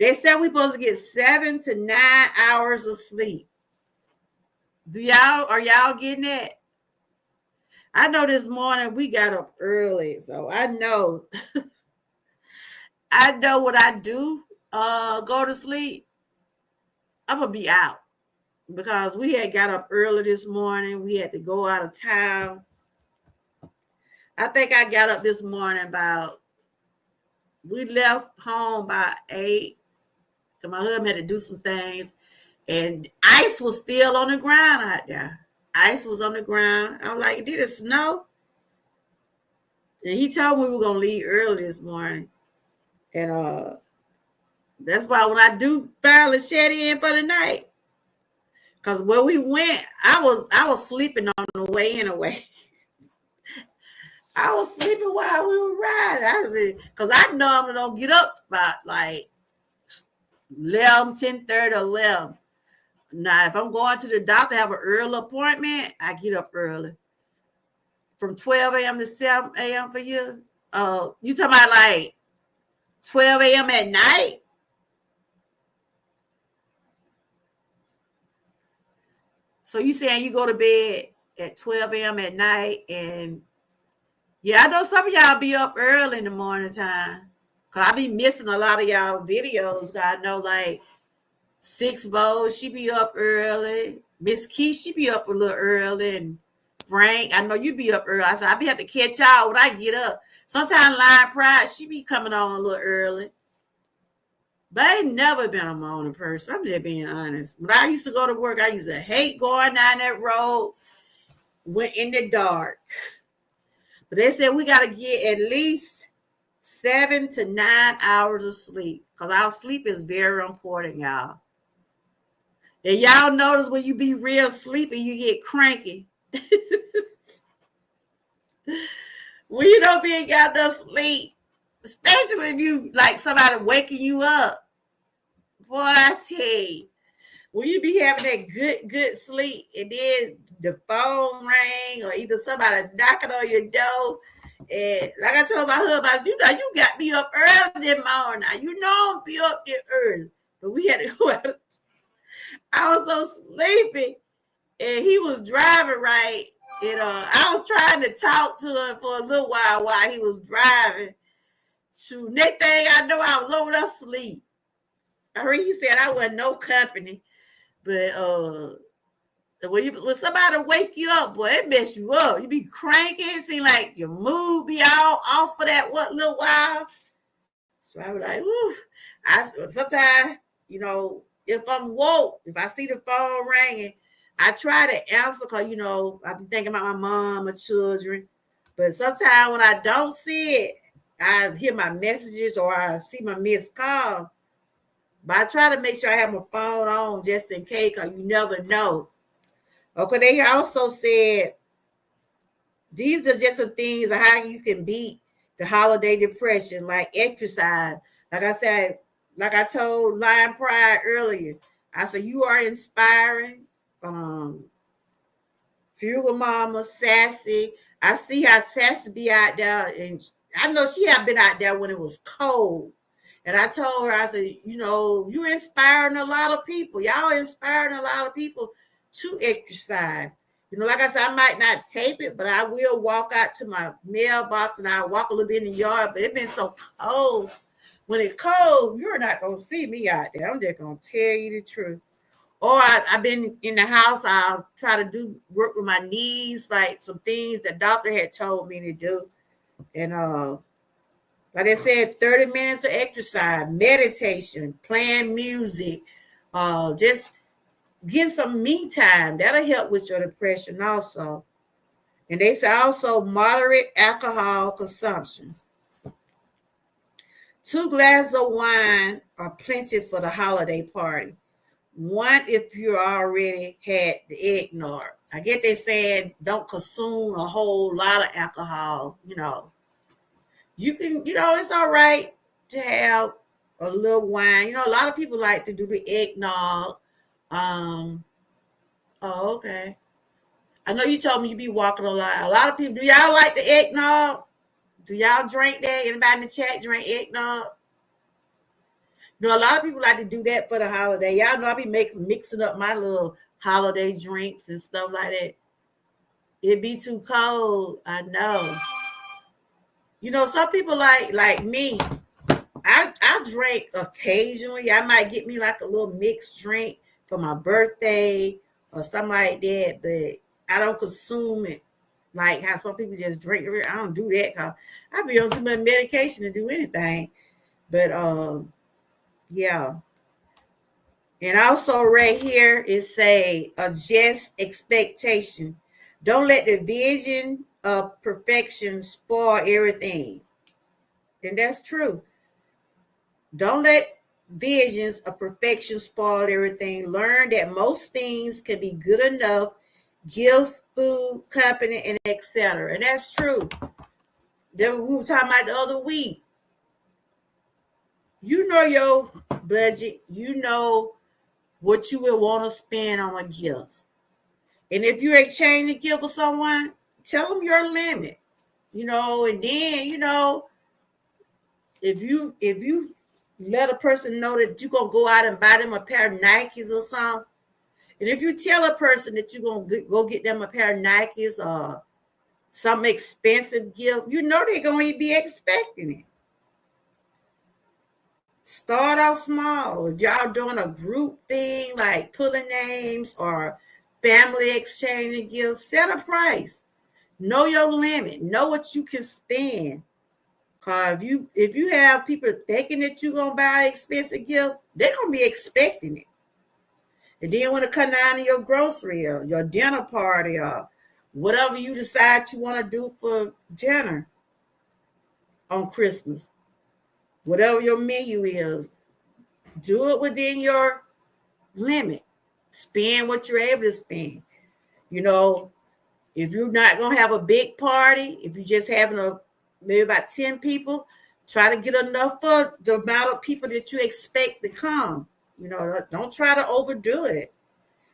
They said we're supposed to get 7 to 9 hours of sleep. Are y'all getting that? I know this morning we got up early, so I know what I do. Go to sleep. I'm gonna be out because we had got up early this morning. We had to go out of town. I think I got up this morning we left home by 8 because my husband had to do some things, and ice was still on the ground out there. Ice was on the ground. I'm like, did it snow? And he told me we were gonna leave early this morning, and that's why when I do finally shed in for the night, because where we went, I was sleeping on the way anyway. I was sleeping while we were riding. Because I normally don't get up about like 11, 10:30, 11. Now, if I'm going to the doctor, have an early appointment, I get up early. From 12 a.m. to 7 a.m. for you. You talking about like 12 a.m. at night? So you saying you go to bed at 12 a.m. at night, and yeah, I know some of y'all be up early in the morning time. Cause I be missing a lot of y'all videos. I know like Six Bows, she be up early. Miss Key, she be up a little early. And Frank, I know you be up early. I said, I be have to catch y'all when I get up. Sometimes Lion Pride, she be coming on a little early. But I ain't never been a morning person. I'm just being honest. When I used to go to work, I used to hate going down that road went in the dark. But they said we got to get at least 7 to 9 hours of sleep, because our sleep is very important, y'all. And y'all notice when you be real sleepy, you get cranky. When you don't be got no sleep, especially if you like somebody waking you up. Boy, I tell you, when you be having that good sleep, and then the phone ring or either somebody knocking on your door, and like I told my husband, you got me up early this morning. Now, I'll be up there early, but we had to go out. I was so sleepy, and he was driving right. And I was trying to talk to him for a little while he was driving. Shoot, next thing I know, I was over there asleep. I heard he said I wasn't no company, but when somebody wake you up, boy, it mess you up. You be cranky. It seem like your mood be all off for that little while. So I was like, whew. Sometimes, if I'm woke, if I see the phone ringing, I try to answer because, I be thinking about my mom, my children. But sometimes when I don't see it, I hear my messages or I see my missed call. But I try to make sure I have my phone on just in case, because you never know. Okay, they also said these are just some things of how you can beat the holiday depression, like exercise. Like I said, like I told Lion Pride earlier, I said, you are inspiring. Fugal Mama, Sassy. I see how Sassy be out there, and I know she had been out there when it was cold. And I told her, I said, you're inspiring a lot of people. Y'all inspiring a lot of people to exercise. Like I said, I might not tape it, but I will walk out to my mailbox and I'll walk a little bit in the yard. But it's been so cold. When it's cold, you're not going to see me out there. I'm just going to tell you the truth. Or I've been in the house. I'll try to do work with my knees, like some things the doctor had told me to do. And like I said, 30 minutes of exercise, meditation, playing music, just getting some me time. That'll help with your depression also. And they say also moderate alcohol consumption. 2 glasses of wine are plenty for the holiday party. One if you already had the eggnog. I get they saying don't consume a whole lot of alcohol. You can, it's all right to have a little wine. A lot of people like to do the eggnog. Oh, okay. I know you told me you be walking a lot. A lot of people, do y'all like the eggnog? Do y'all drink that? Anybody in the chat drink eggnog? A lot of people like to do that for the holiday. Y'all know I be mixing up my little holiday drinks and stuff like that. It be too cold. I know. Some people like me. I drink occasionally. I might get me like a little mixed drink for my birthday or something like that, but I don't consume it like how some people just drink it. I don't do that because I be on too much medication to do anything. But yeah. And also right here it say adjust expectation. Don't let the vision of perfection spoil everything. And that's true. Don't let visions of perfection spoil everything. Learn that most things can be good enough. Gifts, food, company, and etc. And that's true. That we were talking about the other week. You know your budget. You know what you would want to spend on a gift. And if you exchange a gift with someone, tell them your limit. And then, if you let a person know that you're gonna go out and buy them a pair of Nikes or something, and if you tell a person that you're gonna go get them a pair of Nikes or some expensive gift, they're gonna be expecting it. Start out small. If y'all doing a group thing like pulling names or family exchanging gifts, set a price. Know your limit. Know what you can spend. Cause if you have people thinking that you're gonna buy an expensive gift, they're gonna be expecting it. And then when it come down to your grocery or your dinner party or whatever you decide you want to do for dinner on Christmas, whatever your menu is, do it within your limit. Spend what you're able to spend. If you're not going to have a big party, if you're just having maybe about 10 people, try to get enough for the amount of people that you expect to come. Don't try to overdo it.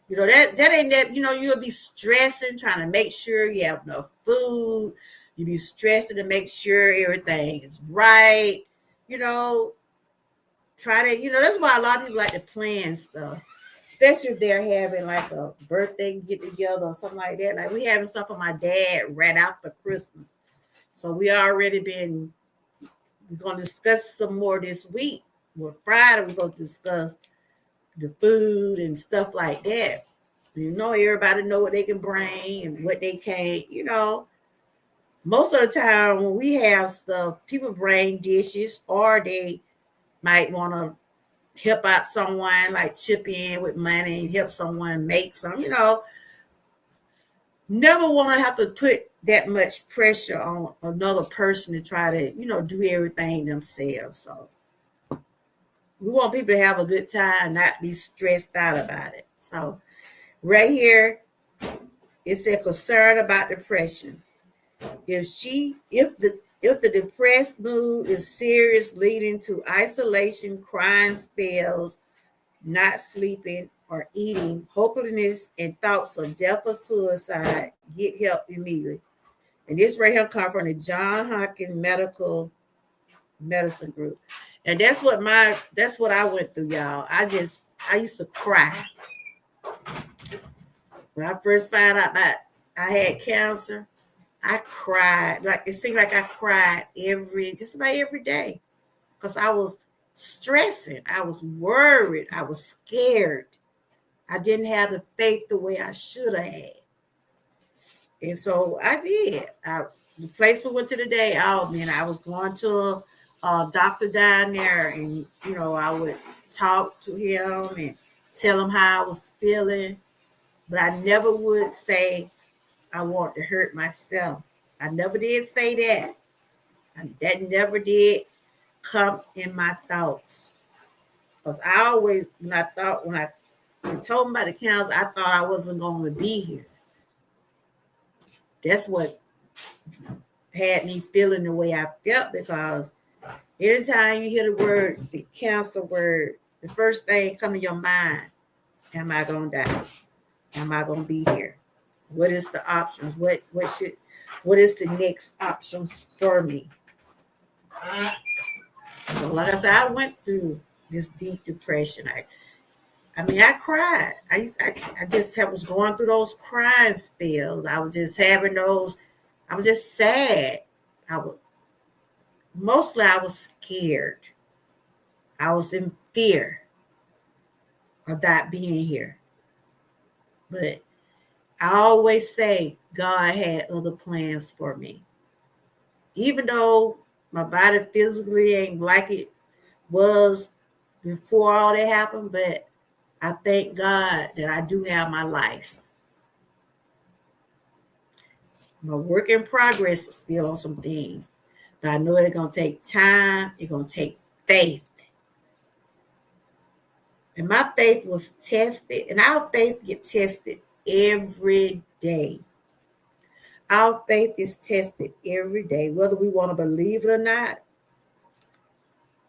That ain't that, you'll be stressing, trying to make sure you have enough food. You'll be stressing to make sure everything is right. Try to, that's why a lot of people like to plan stuff, especially if they're having like a birthday get together or something like that. Like we having stuff for my dad right after Christmas. So we're going to discuss some more this week. Well, Friday we're going to discuss the food and stuff like that. Everybody know what they can bring and what they can't, Most of the time when we have stuff, people bring dishes or they might want to help out someone, like chip in with money and help someone make some, Never want to have to put that much pressure on another person to try to, do everything themselves. So we want people to have a good time, not be stressed out about it. So right here, it said concern about depression. If If the depressed mood is serious, leading to isolation, crying spells, not sleeping or eating, hopelessness, and thoughts of death or suicide, get help immediately. And this right here comes from the John Hopkins Medical Medicine Group. And that's what I went through, y'all. I used to cry. When I first found out that I had cancer, I cried. Like it seemed like I cried just about every day. Because I was stressing. I was worried. I was scared. I didn't have the faith the way I should have had. And so I did. The place we went to today, oh man, I was going to a doctor down there, and I would talk to him and tell him how I was feeling, but I never would say I want to hurt myself. I never did say that. That never did come in my thoughts. Because I always, when I told him about the cancer, I thought I wasn't going to be here. That's what had me feeling the way I felt, because anytime you hear the cancer word, the first thing come in your mind, am I going to die? Am I going to be here? What is the options? What is the next options for me? So like I said, I went through this deep depression. I cried. I just was going through those crying spells. I was just having those. I was just sad. Mostly I was scared. I was in fear of not being here. But I always say God had other plans for me. Even though my body physically ain't like it was before all that happened, but I thank God that I do have my life. My work in progress is still on some things, but I know it's going to take time. It's going to take faith. And my faith was tested, and our faith gets tested every day. Our faith is tested every day, whether we want to believe it or not.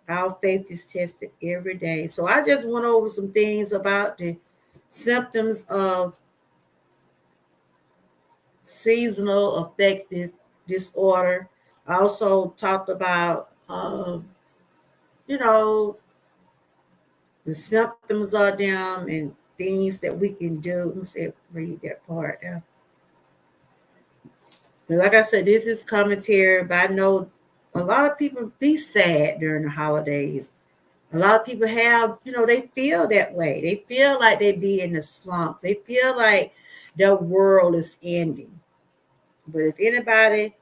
Our faith is tested every day. So I just went over some things about the symptoms of seasonal affective disorder. I also talked about, the symptoms of them and things that we can do. Let me see, read that part now. But like I said, this is commentary, but I know a lot of people be sad during the holidays. A lot of people have, they feel that way. They feel like they be in the slump. They feel like their world is ending. But if anybody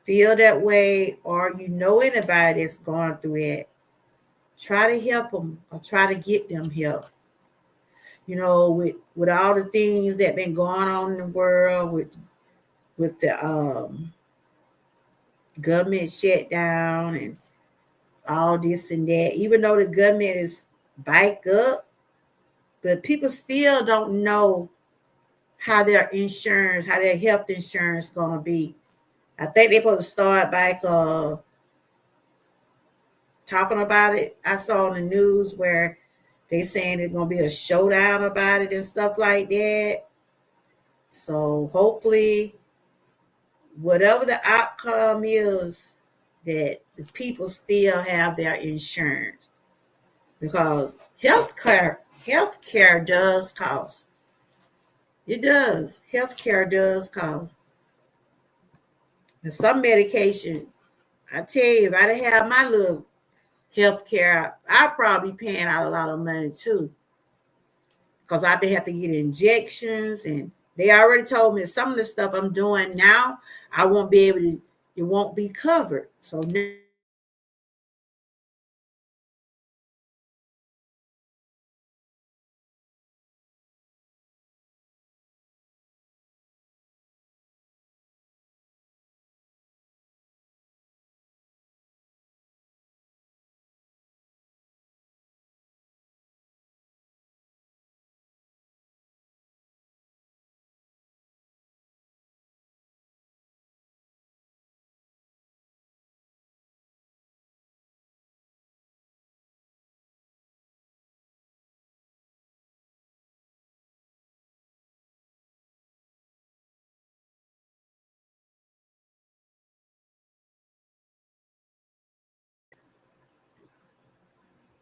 feel that way, or anybody that's gone through it, try to help them or try to get them help. With all the things that been going on in the world, with the government shutdown and all this and that, even though the government is back up, but people still don't know how their health insurance is going to be. I think they're supposed to start back talking about it. I saw on the news where they saying there's going to be a showdown about it and stuff like that. So hopefully, whatever the outcome is, that the people still have their insurance, because healthcare does cost. It does. Healthcare does cost. And some medication, I tell you, if I didn't have my little healthcare, I'd probably be paying out a lot of money too, because I've been having to get injections, and they already told me some of the stuff I'm doing now, I won't be able to. It won't be covered. So now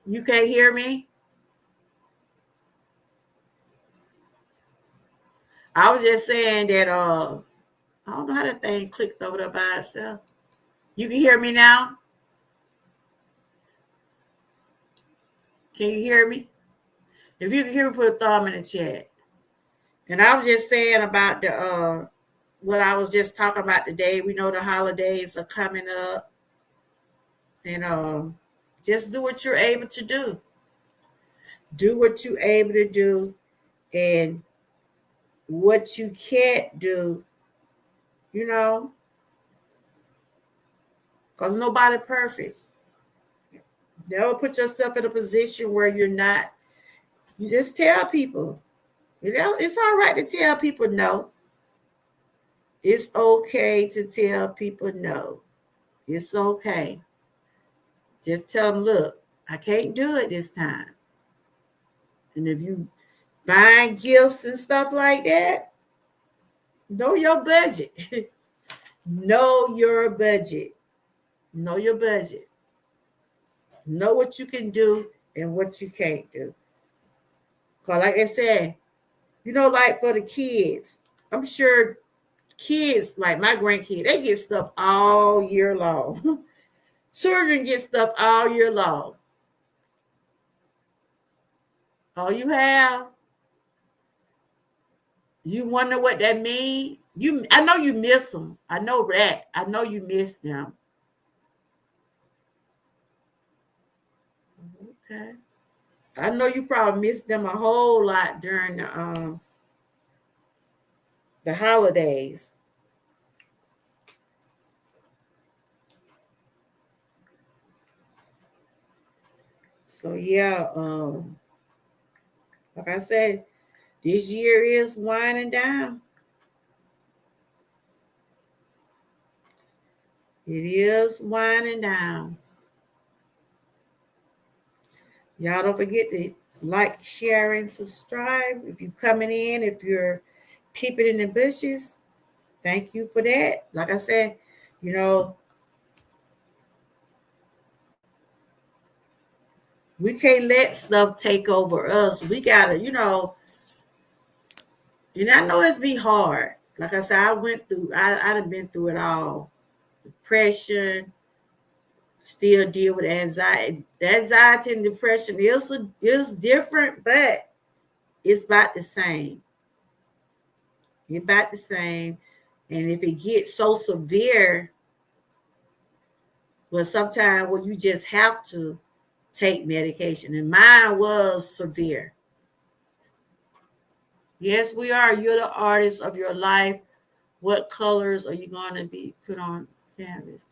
You can't hear me? I was just saying that I don't know how that thing clicked over there by itself. You can hear me now? Can you hear me? If you can hear me, put a thumb in the chat. And I was just saying about the what I was just talking about today. We know the holidays are coming up, and just do what you're able to do. Do what you're able to do, and what you can't do, you know, because nobody perfect. Never put yourself in a position where you're not. You just tell people. You know, it's all right to tell people no. It's okay to tell people no. It's okay. Just tell them, look, I can't do it this time. And if you buying gifts and stuff like that, know your budget. Know your budget. Know your budget. Know what you can do and what you can't do. Because like I said, you know, like for the kids, I'm sure kids, like my grandkids, they get stuff all year long. Children get stuff all year long. All you have, you wonder what that means. I know you miss them. I know that. I know you miss them. Okay. I know you probably miss them a whole lot during the holidays. So yeah, like I said, this year is winding down. It is winding down. Y'all don't forget to like, share, and subscribe. If you're coming in, if you're peeping in the bushes, thank you for that. Like I said, you know, we can't let stuff take over us. We gotta, and I know it's be hard. Like I said, I done been through it all. Depression, still deal with anxiety. Anxiety and depression is different, but it's about the same. It's about the same. And if it gets so severe, well, sometimes you just have to take medication. And mine was severe. Yes, we are. You're the artist of your life. What colors are you going to be put on canvas?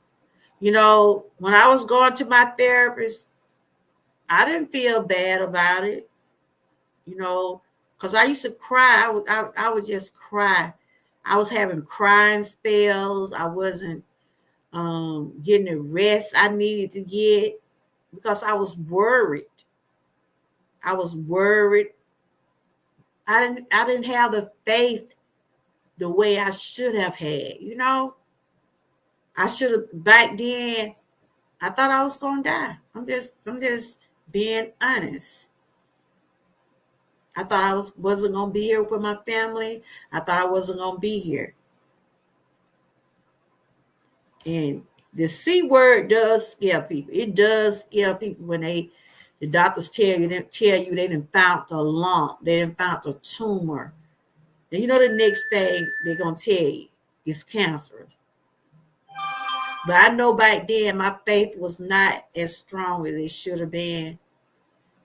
You know, when I was going to my therapist, I didn't feel bad about it, because I used to cry. I would just cry. I was having crying spells. I wasn't getting the rest I needed to get because I was worried. I was worried. I didn't have the faith the way I should have had. I should have back then. I thought I was gonna die. I'm just being honest. I thought I wasn't gonna be here with my family. I thought I wasn't gonna be here. And the C word does scare people. It does scare people when the doctors tell you they didn't found the lump, they didn't found the tumor. And the next thing they're gonna tell you is cancerous. But I know back then my faith was not as strong as it should have been.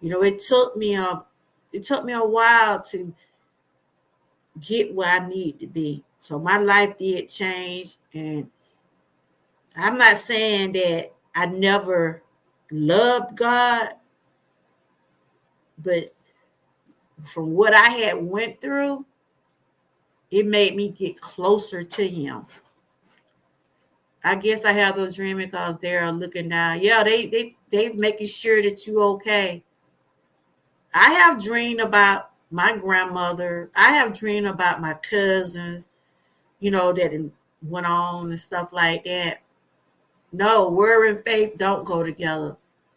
It took me a while to get where I need to be. So my life did change, and I'm not saying that I never loved God, but from what I had went through, it made me get closer to him. I guess I have those dreams because they're looking down. Yeah, they making sure that you okay. I have dreamed about my grandmother. I have dreamed about my cousins, that went on and stuff like that. No, word and faith don't go together.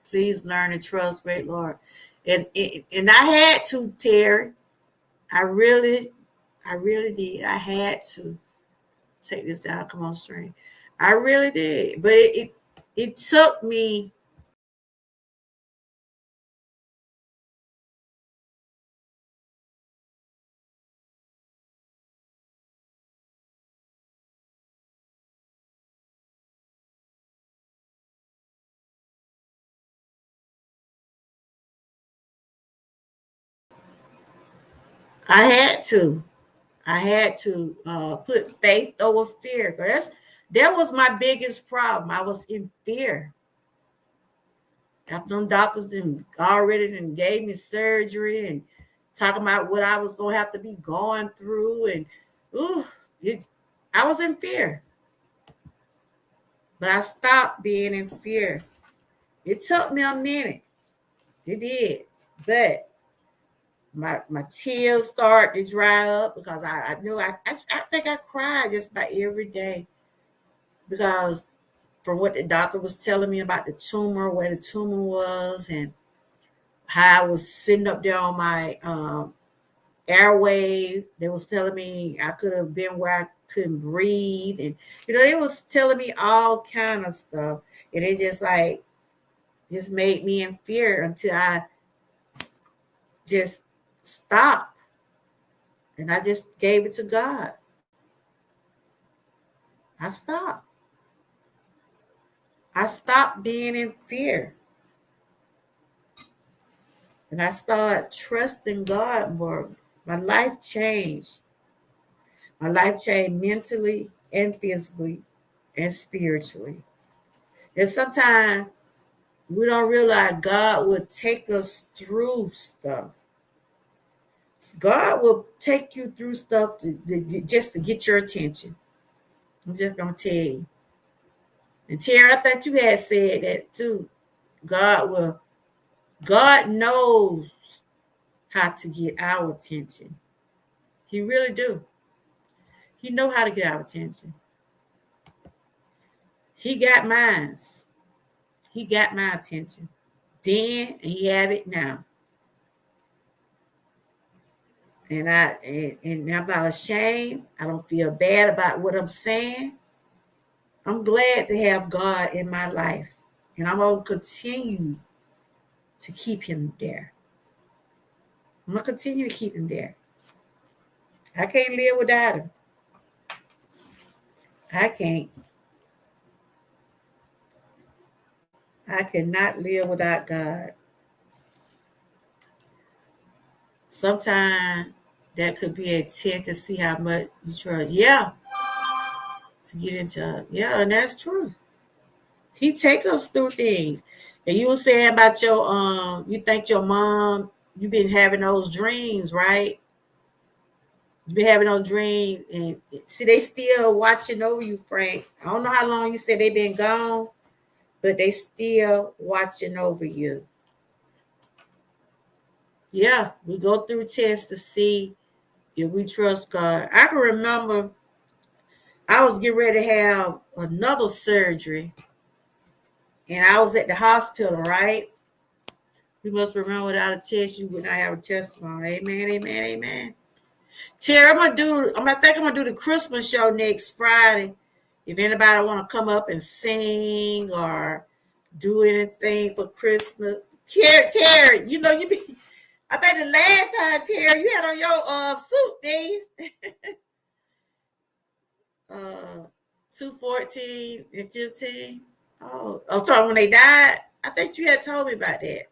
Please learn to trust, great Lord. And I had to, Terry. I really, I really did. I had to take this down. Come on, string. I really did. But it took me. I had to. I had to put faith over fear. 'Cause that was my biggest problem. I was in fear. After them doctors didn't already done gave me surgery and talking about what I was gonna have to be going through, and ooh, I was in fear. But I stopped being in fear. It took me a minute. It did. But my tears started to dry up because I knew I think I cried just about every day because from what the doctor was telling me about the tumor, where the tumor was, and how I was sitting up there on my airway. They was telling me I could have been where I couldn't breathe, and they was telling me all kind of stuff, and it just made me in fear until I just stopped and I just gave it to God. I stopped. I stopped being in fear. And I started trusting God more. My life changed. My life changed mentally and physically and spiritually. And sometimes we don't realize God will take us through stuff. God will take you through stuff just to get your attention. I'm just going to tell you. And Terry, I think you had said that too. God knows how to get our attention. He really do. He know how to get our attention. He got mine. He got my attention. Then and he have it now. And I'm not ashamed. I don't feel bad about what I'm saying. I'm glad to have God in my life. And I'm gonna continue to keep him there. I'm gonna continue to keep him there. I can't live without him. I can't. I cannot live without God. Sometimes that could be a test to see how much you trust. Yeah, to get into. Yeah, and that's true. He take us through things. And you were saying about your you think your mom, you've been having those dreams, right? You've been having those dreams, and see they still watching over you, Frank. I don't know how long you said they've been gone, but they still watching over you. Yeah, we go through tests to see if we trust God. I can remember I was getting ready to have another surgery, and I was at the hospital, right? You must remember without a test, you would not have a testimony. Amen, amen, amen. Terry, I think I'm gonna do the Christmas show next Friday. If anybody want to come up and sing or do anything for Christmas. Terry, you be I think the last time, Terry, you had on your suit, did uh 214 and 15. Oh, sorry, when they died. I think you had told me about that.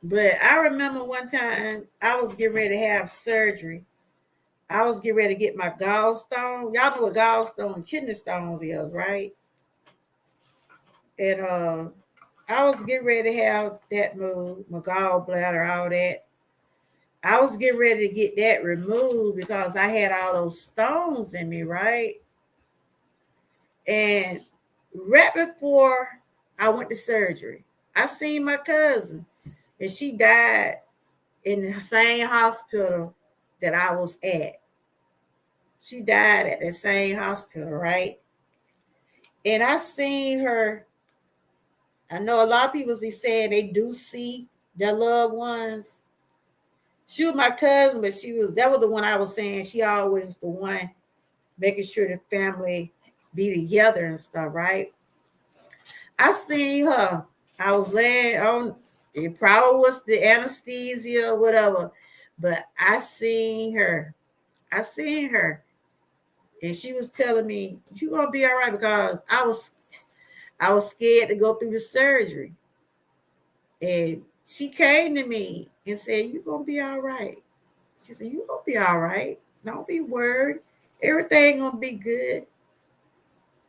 But I remember one time I was getting ready to have surgery. I was getting ready to get my gallstone. Y'all know what gallstone and kidney stones is, right? And I was getting ready to have that moved, my gallbladder, all that. I was getting ready to get that removed because I had all those stones in me, right? And right before I went to surgery, I seen my cousin, and she died in the same hospital that I was at. She died at the same hospital, right? And I seen her I know a lot of people be saying they do see their loved ones. She was my cousin, but that was the one I was saying. She always was the one making sure the family be together and stuff, right? I seen her. I was laying on, it probably was the anesthesia or whatever, but I seen her. I seen her. And she was telling me, "You gonna be all right," because I was scared to go through the surgery. And she came to me and said, "You gonna be all right." She said, "You gonna be all right. Don't be worried. Everything gonna be good."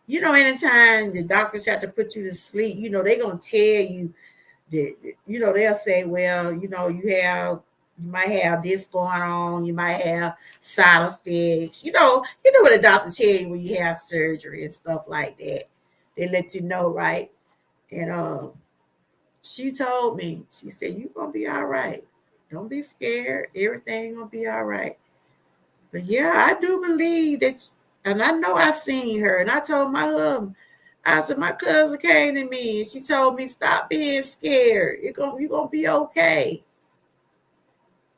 Anytime the doctors have to put you to sleep, they gonna tell you that, they'll say, "Well, you might have this going on, you might have side effects." You know what a doctor tell you when you have surgery and stuff like that. They let you know, right? And she told me, she said, "You gonna be all right. Don't be scared. Everything gonna be all right." But yeah, I do believe that, and I know I seen her, and I told my husband, I said, "My cousin came to me and she told me, stop being scared. You're gonna be okay."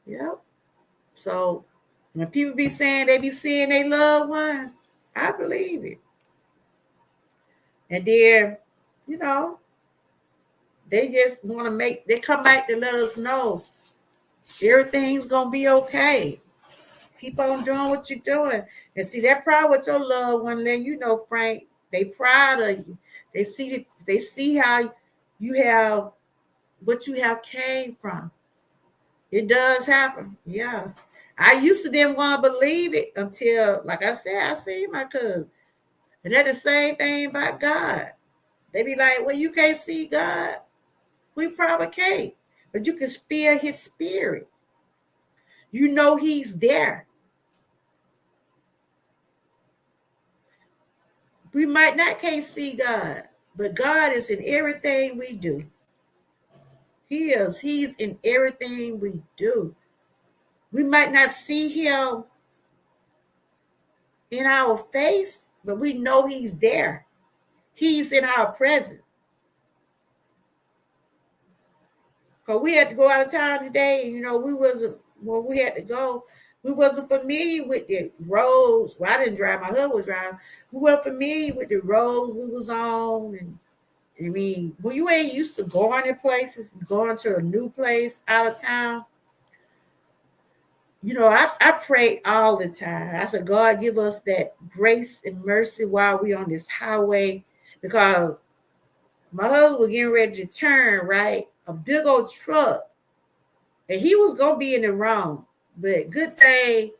Yep. So when people be saying they be seeing their loved ones, I believe it. And then, you know, they just want to they come back to let us know everything's gonna be okay. Keep on doing what you're doing. And see that pride with your loved one, then Frank, they proud of you. They see how you have what you have came from. It does happen. Yeah. I used to didn't want to believe it until, like I said, I see my cousin. And that's the same thing about God. They be like, "Well, you can't see God." We probably can't. But you can feel his spirit. You know he's there. We might not can't see God, but God is in everything we do. He is. He's in everything we do. We might not see him in our face, but we know he's there. He's in our presence. Because we had to go out of town today, and we wasn't, when we had to go, we wasn't familiar with the roads. Well, I didn't drive, my husband was driving. We weren't familiar with the roads we was on. And I mean, when you ain't used to going to places, going to a new place out of town, I pray all the time. I said, "God, give us that grace and mercy while we on this highway," because my husband was getting ready to turn, right? A big old truck. And he was going to be in the wrong. But good thing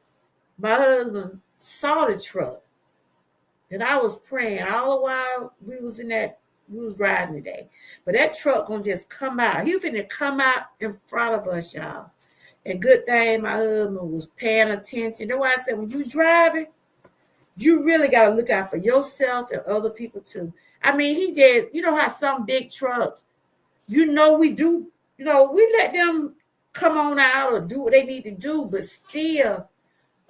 my husband saw the truck. And I was praying all the while we was riding today. But that truck going to just come out. He was going to come out in front of us, y'all. And good thing my husband was paying attention. That's why I said, when you driving, you really got to look out for yourself and other people too. I mean, he just, how some big trucks, we do, we let them come on out or do what they need to do, but still,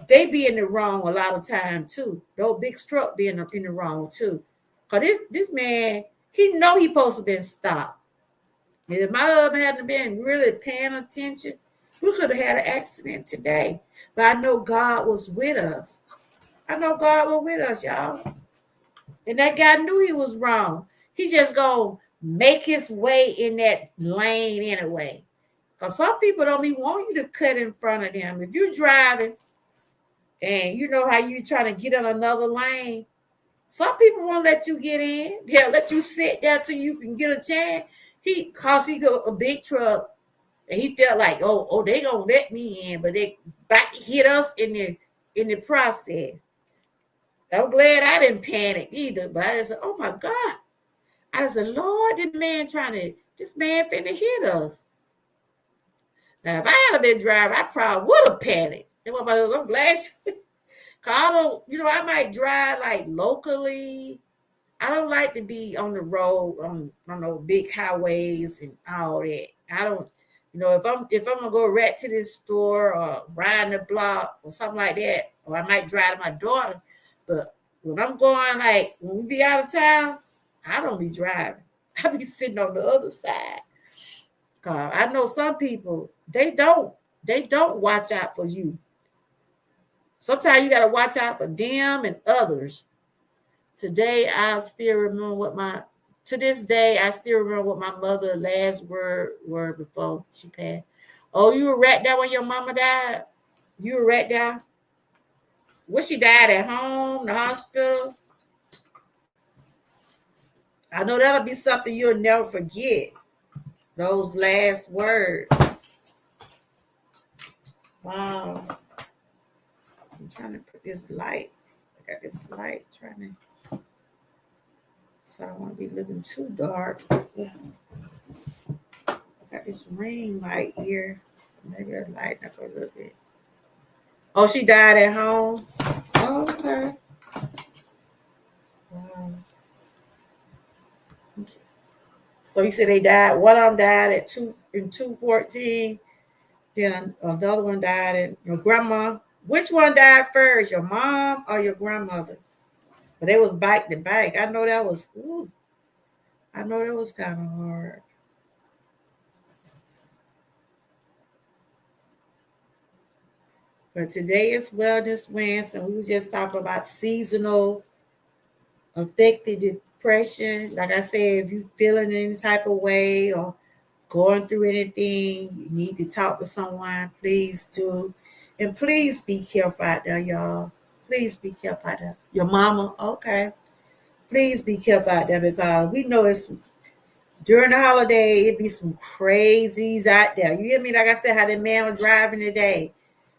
they be in the wrong a lot of time too. Those big truck be in the wrong too. Cause this man, he know he supposed to been stopped. And if my husband hadn't been really paying attention, we could have had an accident today. But I know God was with us. I know God was with us, y'all. And that guy knew he was wrong. He just gonna make his way in that lane anyway. Because some people don't even want you to cut in front of them. If you're driving and you know how you trying to get in another lane, some people won't let you get in. They'll let you sit there till you can get a chance. Cause he got a big truck and he felt like, oh, they gonna let me in, but they about to hit us in the process. I'm glad I didn't panic either, but I said, "Oh my God." I said, "Lord, this man finna hit us." Now, if I had been driving, I probably would have panicked. I'm glad cause I don't, I might drive like locally. I don't like to be on the road on those big highways and all that. I don't, if I'm gonna go right to this store or ride the block or something like that, or I might drive to my daughter. But when I'm going, like when we be out of town, I don't be driving. I be sitting on the other side. I know some people, they don't watch out for you. Sometimes you got to watch out for them and others. Today, I still remember to this day, I still remember what my mother last word before she passed. Oh, you were right there when your mama died? You were right there? When she died at home, the hospital? I know that'll be something you'll never forget. Those last words. Wow. I'm trying to put this light. I got this light trying to, so I don't want to be looking too dark. I got this ring light here. Maybe I'll lighten up a little bit. Oh, she died at home? Oh, okay. Wow. So you said they died. One of them died at 214. Then the other one died at your grandma. Which one died first, your mom or your grandmother? But they was back to back. I know that was. Ooh, I know that was kind of hard. But today is Wellness Wednesday. We were just talking about seasonal affective depression. Like I said, if you feeling any type of way or going through anything, you need to talk to someone, please do. And please be careful out there, y'all. Please be careful out there. Your mama, okay. Please be careful out there because we know it's during the holiday, it be some crazies out there. You hear me? Like I said, how that man was driving today.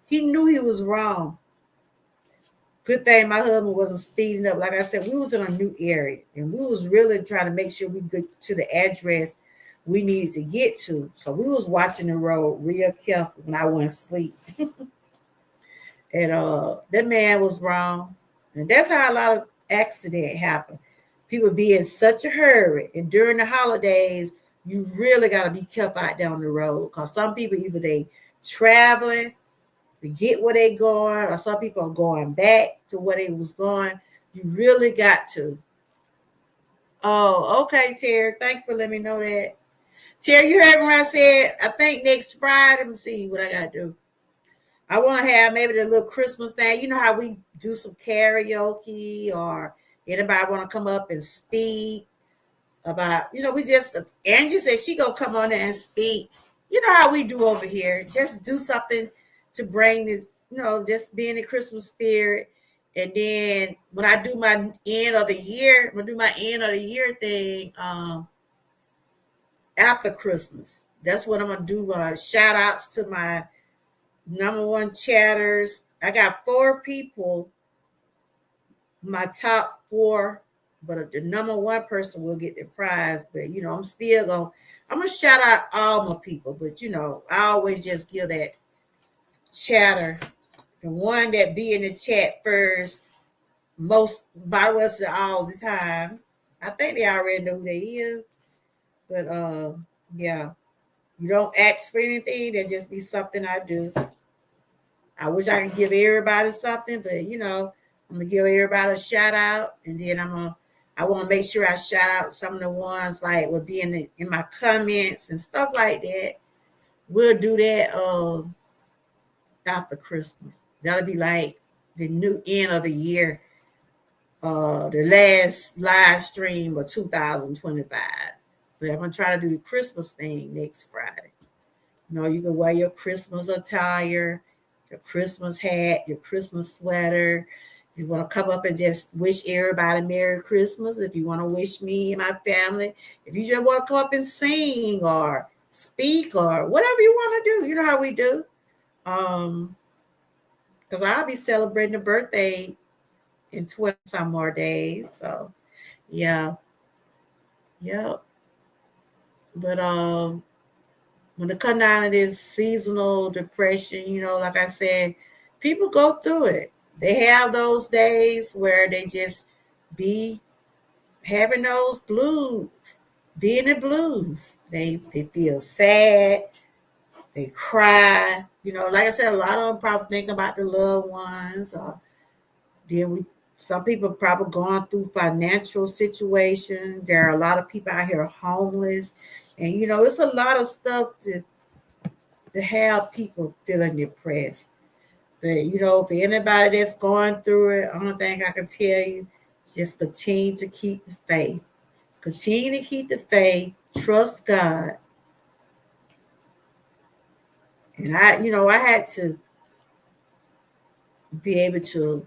He knew he was wrong. Good thing my husband wasn't speeding up. Like I said, we was in a new area and we was really trying to make sure we get to the address we needed to get to. So we was watching the road real careful when I went to sleep. And that man was wrong. And that's how a lot of accident happen. People be in such a hurry. And during the holidays, you really got to be careful out down the road. Because some people either they traveling to get where they going, or some people are going back to where they was going. You really got to. Oh, okay, Terry. Thank you for letting me know that. Terry, you heard when I said, I think next Friday, let me see what I got to do. I want to have maybe the little Christmas thing. You know how we do some karaoke or anybody want to come up and speak about, we just, Angie said she going to come on there and speak. You know how we do over here. Just do something to bring the, just be in the Christmas spirit. And then when I do my end of the year, I'm going to do my end of the year thing after Christmas. That's what I'm going to do. Shout outs to my number one chatters. I got 4 people, my top 4, but the number one person will get the prize. But I'm gonna shout out all my people. But I always just give that chatter, the one that be in the chat first, most by us all the time. I think they already know who they is. But yeah, you don't ask for anything. That just be something I do. I wish I could give everybody something, but I'm gonna give everybody a shout out, and then I want to make sure I shout out some of the ones like will be in my comments and stuff like that. We'll do that after Christmas. That'll be like the new end of the year, the last live stream of 2025. But I'm gonna try to do the Christmas thing next Friday. You can wear your Christmas attire, your Christmas hat, your Christmas sweater. If you want to come up and just wish everybody Merry Christmas, if you want to wish me and my family, if you just want to come up and sing or speak or whatever you want to do, you know how we do. Because I'll be celebrating a birthday in 20 some more days. So yeah. But when it comes down to this seasonal depression, like I said, people go through it. They have those days where they just be having those blues, be in the blues. They feel sad. They cry. Like I said, a lot of them probably think about the loved ones. Or then Some people probably going through financial situations. There are a lot of people out here homeless. And it's a lot of stuff to have people feeling depressed. But for anybody that's going through it, only thing I can tell you, just continue to keep the faith. Continue to keep the faith, trust God. And I had to be able to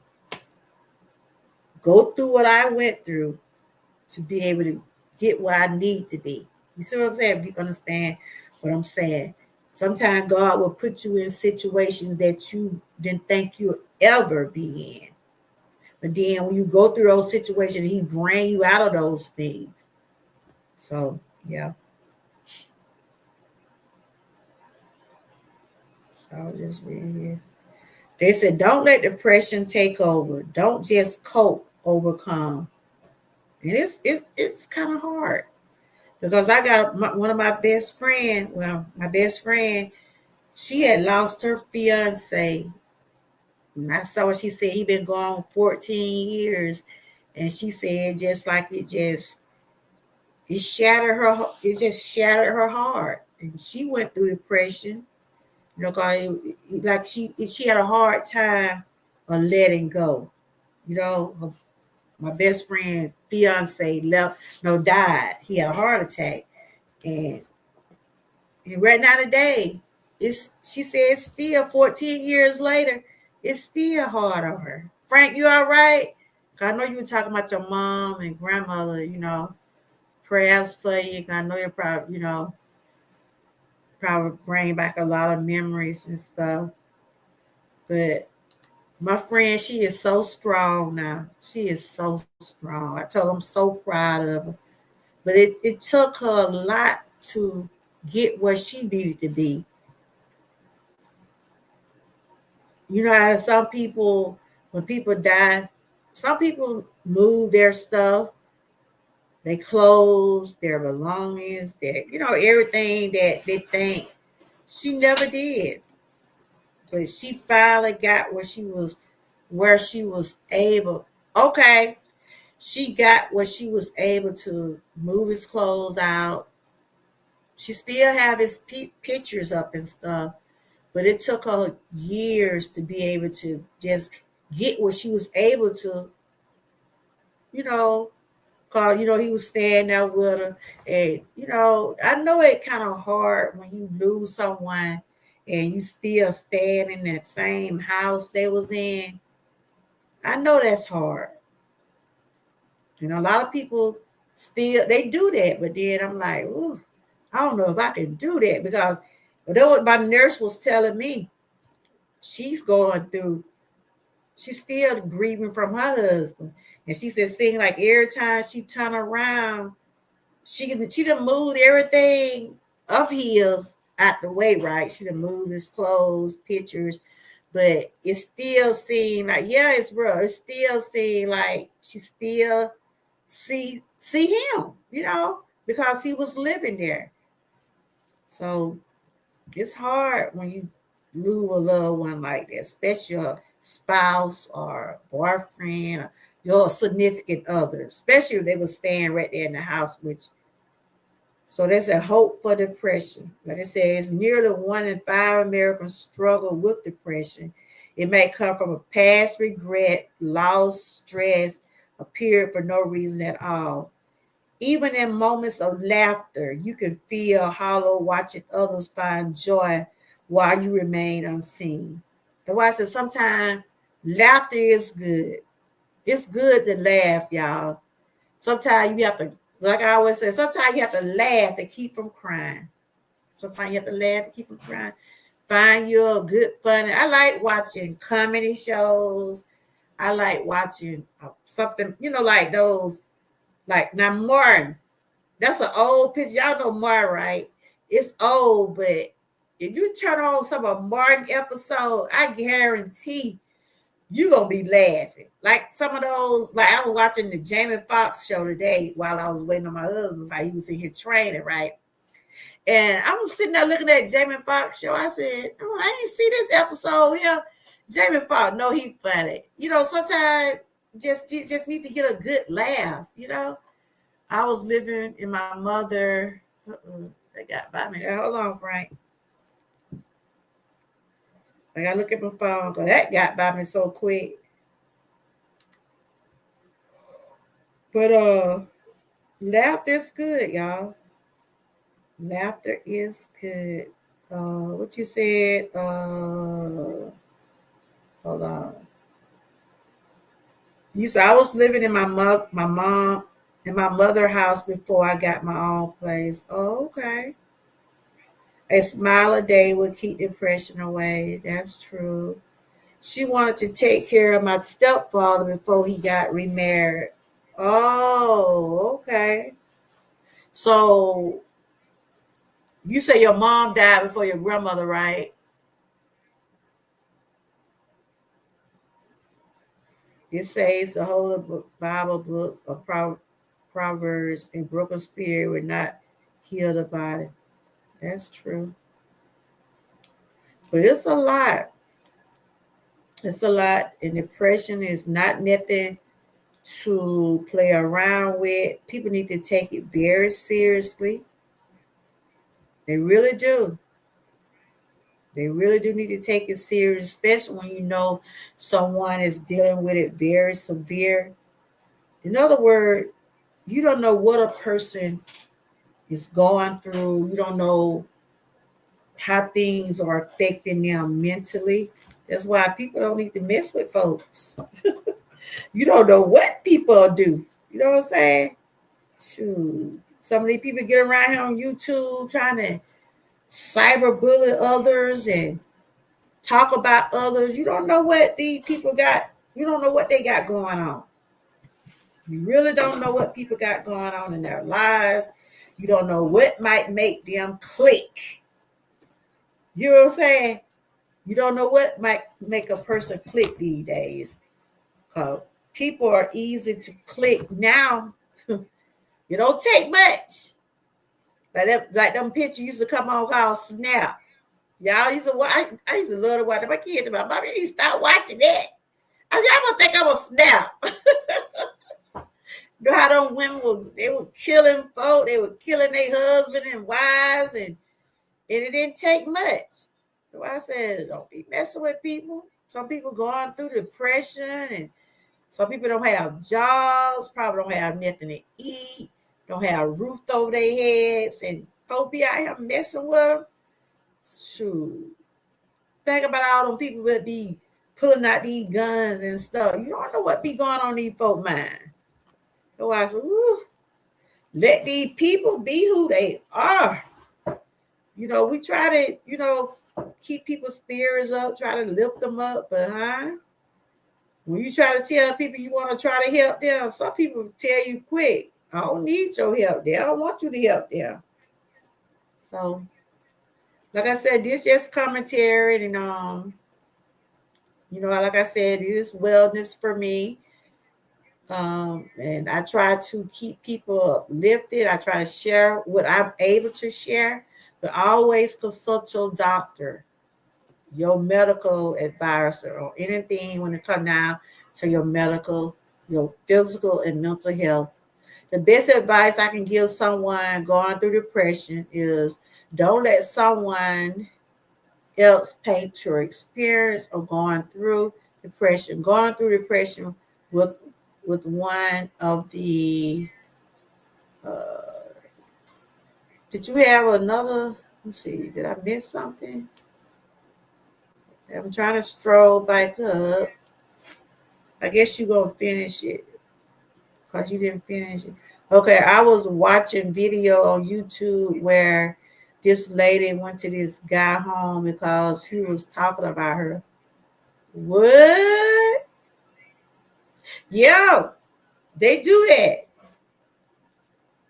go through what I went through to be able to get where I need to be. You see what I'm saying? You understand what I'm saying? Sometimes God will put you in situations that you didn't think you'd ever be in. But then when you go through those situations, he bring you out of those things. So, yeah. So I'll just read here. They said, don't let depression take over. Don't just cope, overcome. And it's kind of hard because I got one of my best friends. Well, my best friend, she had lost her fiance. And I saw what she said. He been gone 14 years. And she said just like it shattered her. It just shattered her heart. And she went through depression. Cause like she had a hard time of letting go. My best friend fiance died. He had a heart attack, and right now today, she said still 14 years later, it's still hard on her. Frank, you all right? I know you were talking about your mom and grandmother. Prayers for you. I know you're probably bring back a lot of memories and stuff, but my friend, she is so strong now. She is so strong. I told her I'm so proud of her. But it took her a lot to get where she needed to be. How some people, when people die, some people move their stuff, their clothes, their belongings, everything that they think. She never did. But she finally got where she was able. Okay, she got where she was able to move his clothes out. She still have his pictures up and stuff, but it took her years to be able to just get where she was able to, cause he was staying there with her, and I know it kind of hard when you lose someone and you still staying in that same house they was in. I know that's hard. A lot of people still they do that, but then I'm like, ooh, I don't know if I can do that because that what my nurse was telling me. She's going through, she's still grieving from her husband. And she said, seeing like every time she turn around, she done moved everything of his out the way, right? She done moved his clothes, pictures, but it still seemed like, yeah, it's real. It still seemed like she still see him, because he was living there. So it's hard when you lose a loved one like that, especially a spouse or boyfriend or your significant other, especially if they were staying right there in the house with you. So there's a hope for depression. Like I said, it's nearly 1 in 5 Americans struggle with depression. It may come from a past regret, loss, stress, a period for no reason at all. Even in moments of laughter, you can feel hollow watching others find joy while you remain unseen. That's why I said sometimes laughter is good. It's good to laugh, y'all. Sometimes you have to, like I always say, sometimes you have to laugh to keep from crying. Sometimes you have to laugh to keep from crying. Find your good funny. I like watching comedy shows. I like watching something, like those, like now Martin. That's an old picture. Y'all know Martin, right? It's old, but if you turn on some of Martin episode, I guarantee you're going to be laughing. Like some of those, like I was watching the Jamie Foxx show today while I was waiting on my husband, while he was in his training, right? And I was sitting there looking at Jamie Foxx show. I said, I ain't see this episode here. Jamie Foxx, no, he funny. Sometimes just need to get a good laugh, you know. I was living in my mother. They got by me. Hold on, Frank. I gotta look at my phone because that got by me so quick. But laughter is good, y'all. Laughter is good. What you said? Hold on. You said I was living in my mom, in my mother house before I got my own place. Oh, okay. A smile a day would keep depression away. That's true. She wanted to take care of my stepfather before he got remarried. Oh, okay. So you say your mom died before your grandmother, right? It says the whole Bible book of Proverbs and broken spirit would not heal the body. That's true. But it's a lot. It's a lot. And depression is not nothing to play around with. People need to take it very seriously. They really do. They really do need to take it serious, especially when you know someone is dealing with it very severe. In other words, you don't know what a person is going through. You don't know how things are affecting them mentally. That's why people don't need to mess with folks. You don't know what people do. You know what I'm saying? Shoot. Some of these people get around here on YouTube trying to cyberbully others and talk about others. You don't know what these people got. You don't know what they got going on. You really don't know what people got going on in their lives. You don't know what might make them click. You know what I'm saying? You don't know what might make a person click these days. People are easy to click now. It don't take much. Like them pictures used to come on called Snap. Y'all used to watch. I used to love to watch. My kids, my mommy, you need to stop watching that. Y'all gonna think I'm a Snap. You know how them women they were killing folk, they were killing their husband and wives, and it didn't take much. So I said, don't be messing with people. Some people going through depression, and some people don't have jobs, probably don't have nothing to eat, don't have a roof over their heads, and folk be out here messing with them. Shoot. Think about all them people that be pulling out these guns and stuff. You don't know what be going on in these folk mind. So I said, let these people be who they are. You know, we try to, keep people's spirits up, try to lift them up, but when you try to tell people you want to try to help them, some people tell you quick, I don't need your help. They don't want you to help them. So, like I said, this just commentary, and like I said, it is wellness for me. And I try to keep people uplifted. I try to share what I'm able to share, but always consult your doctor, your medical advisor, or anything when it comes down to your medical, your physical and mental health. The best advice I can give someone going through depression is don't let someone else paint your experience of going through depression. Going through depression with one of the did you have another? Let's see, did I miss something? I'm trying to stroll back up. I guess you're gonna finish it because you didn't finish it. Okay, I was watching video on YouTube where this lady went to this guy home because he was talking about her. What? Yeah, they do that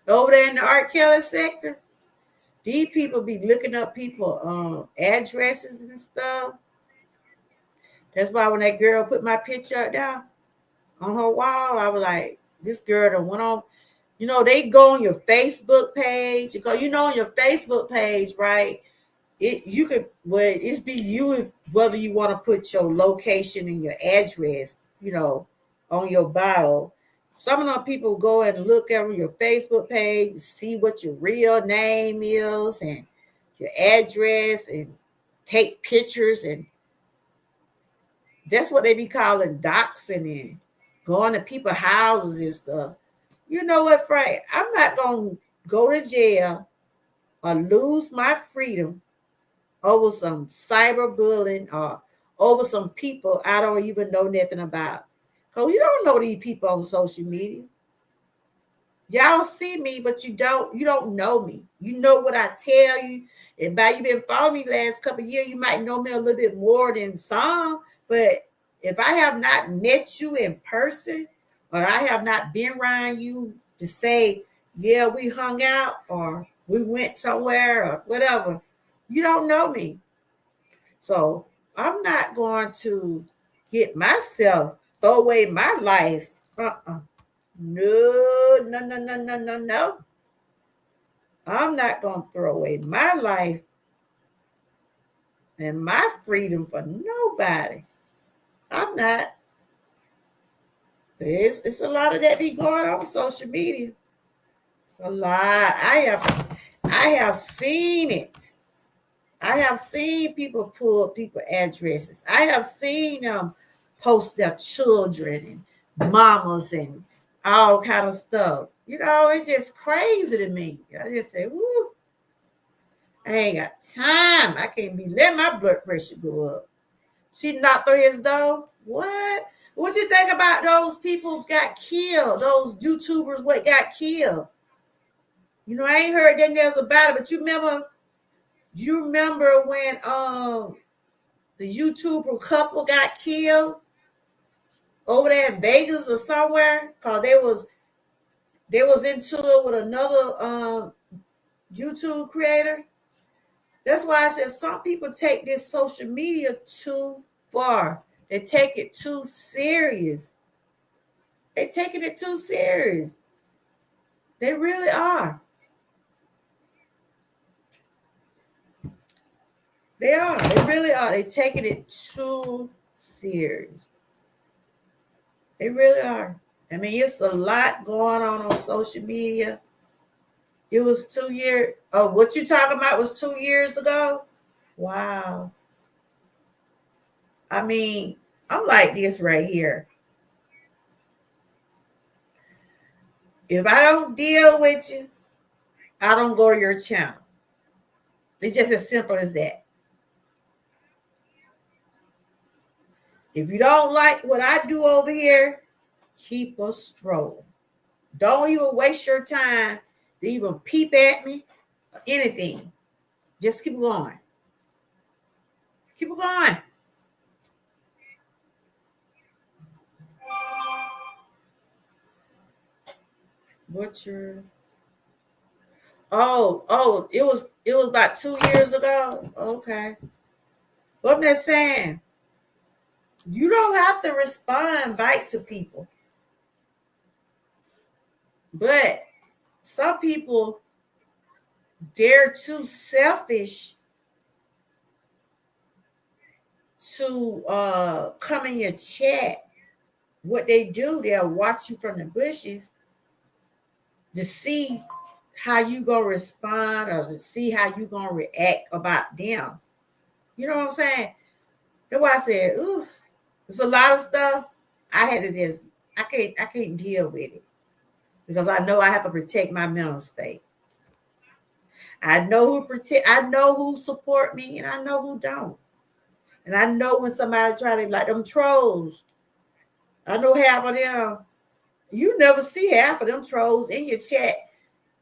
over there in the R. Kelly sector. These people be looking up people addresses and stuff. That's why when that girl put my picture up there on her wall, I was like, this girl that went on. They go on your Facebook page because on your Facebook page, right? It's be you whether you want to put your location and your address. on your bio. Some of them people go and look at your Facebook page, see what your real name is and your address and take pictures, and that's what they be calling doxing and going to people's houses and stuff. You know what, Frank? I'm not going to go to jail or lose my freedom over some cyberbullying or over some people I don't even know nothing about. Because you don't know these people on social media. Y'all see me, but you don't know me. You know what I tell you. And by you been following me the last couple of years, you might know me a little bit more than some. But if I have not met you in person, or I have not been around you to say, yeah, we hung out or we went somewhere or whatever, you don't know me. So I'm not going to get myself, throw away my life. No, no, no, no, no, no, no. I'm not going to throw away my life and my freedom for nobody. I'm not. It's a lot of that be going on social media. It's a lot. I have seen it. I have seen people pull people addresses. I have seen them post their children and mamas and all kind of stuff. You know, it's just crazy to me. I just say, woo, I ain't got time. I can't be letting my blood pressure go up. She knocked on his door. What? What you think about those people got killed? Those YouTubers what got killed? You know, I ain't heard nothing else about it, but you remember when the YouTuber couple got killed over there in Vegas or somewhere? Cause they was into it with another YouTube creator. That's why I said some people take this social media too far. They take it too serious. They taking it too serious. They really are. They are. They really are. They taking it too serious. They really are. I mean, it's a lot going on social media. It was 2 years. Oh, what you talking about was 2 years ago? Wow. I mean, I'm like this right here. If I don't deal with you, I don't go to your channel. It's just as simple as that. If you don't like what I do over here, keep us strolling. Don't even waste your time to even peep at me or anything. Just keep going. Keep going. Butcher. Oh, it was about 2 years ago. Okay. What I'm just saying, you don't have to respond back to people. But some people, they're too selfish to come in your chat. What they do, they'll watch you from the bushes to see how you gonna respond or to see how you gonna react about them. You know what I'm saying? That's why I said, ooh, there's a lot of stuff I had to just I can't deal with it because I know I have to protect my mental state. I know who support me and I know who don't. And I know when somebody try to like them trolls. I know half of them. You never see half of them trolls in your chat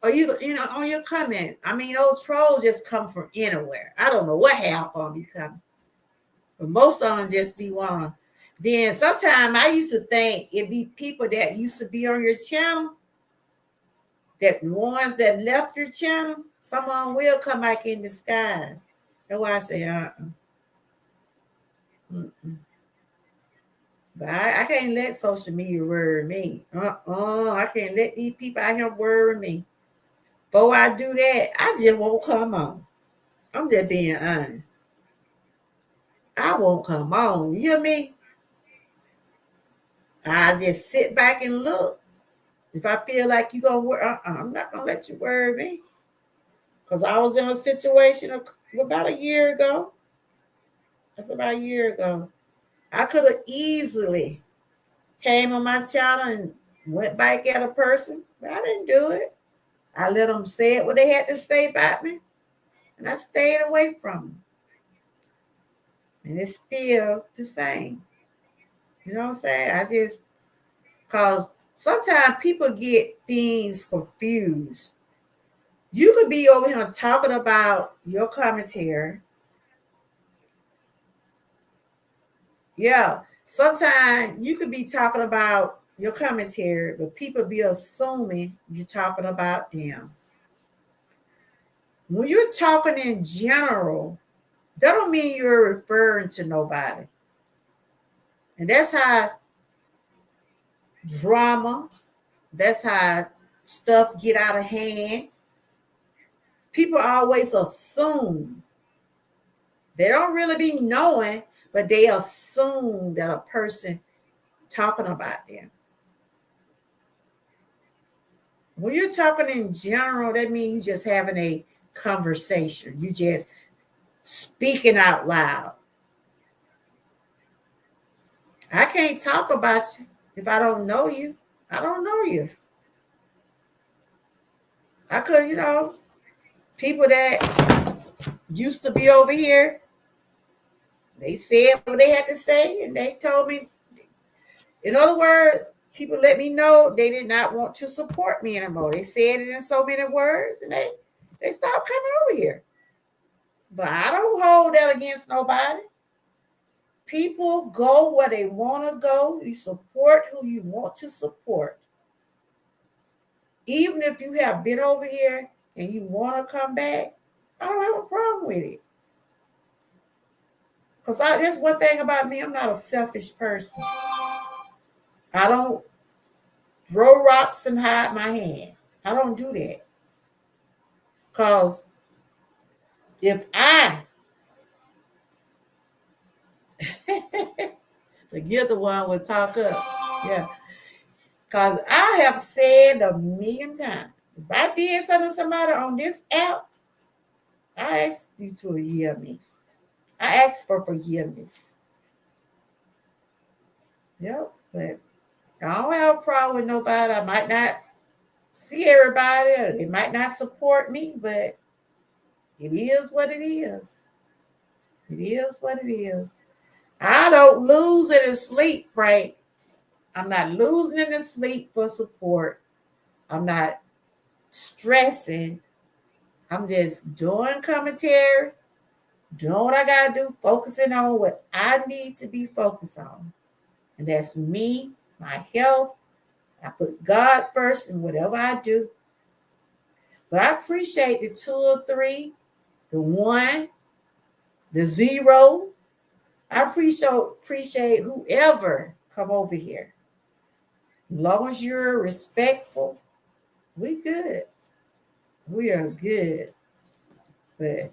or you know on your comment. I mean, those trolls just come from anywhere. I don't know what half of them be coming, but most of them just be one. Then sometimes I used to think it'd be people that used to be on your channel, that ones that left your channel. Some of them will come back in disguise. That's why I say, But I can't let social media worry me. I can't let these people out here worry me. Before I do that, I just won't come on. I'm just being honest. I won't come on. You hear me? I just sit back and look. If I feel like you're going to worry, I'm not going to let you worry me. Because I was in a situation about a year ago. That's about a year ago. I could have easily came on my channel and went back at a person, but I didn't do it. I let them say it what they had to say about me, and I stayed away from them. And it's still the same. You know what I'm saying? I just, because sometimes people get things confused. You could be over here talking about your commentary. Yeah. Sometimes you could be talking about your commentary, but people be assuming you're talking about them. When you're talking in general, that don't mean you're referring to nobody. And that's how drama, that's how stuff get out of hand. People always assume. They don't really be knowing, but they assume that a person talking about them. When you're talking in general, that means you just having a conversation. You just speaking out loud. I can't talk about you if I don't know you. I don't know you. I could, people that used to be over here, they said what they had to say, and they told me, in other words, people let me know they did not want to support me anymore. They said it in so many words, and they stopped coming over here. But I don't hold that against nobody. People go where they want to go. You support who you want to support. Even if you have been over here and you want to come back, I don't have a problem with it. Because there's one thing about me, I'm not a selfish person. I don't throw rocks and hide my hand. I don't do that. Because if you're the one would talk up. Yeah. Because I have said a million times, if I did something to somebody on this app, I ask you to forgive me. I ask for forgiveness. Yep. But I don't have a problem with nobody. I might not see everybody, or they might not support me, but it is what it is. It is what it is. I don't lose it in sleep, Frank. I'm not losing it in sleep for support. I'm not stressing. I'm just doing commentary, doing what I got to do, focusing on what I need to be focused on. And that's me, my health. I put God first in whatever I do. But I appreciate the 2 or 3, the 1, the 0. I appreciate whoever come over here. As long as you're respectful, we good. We are good. But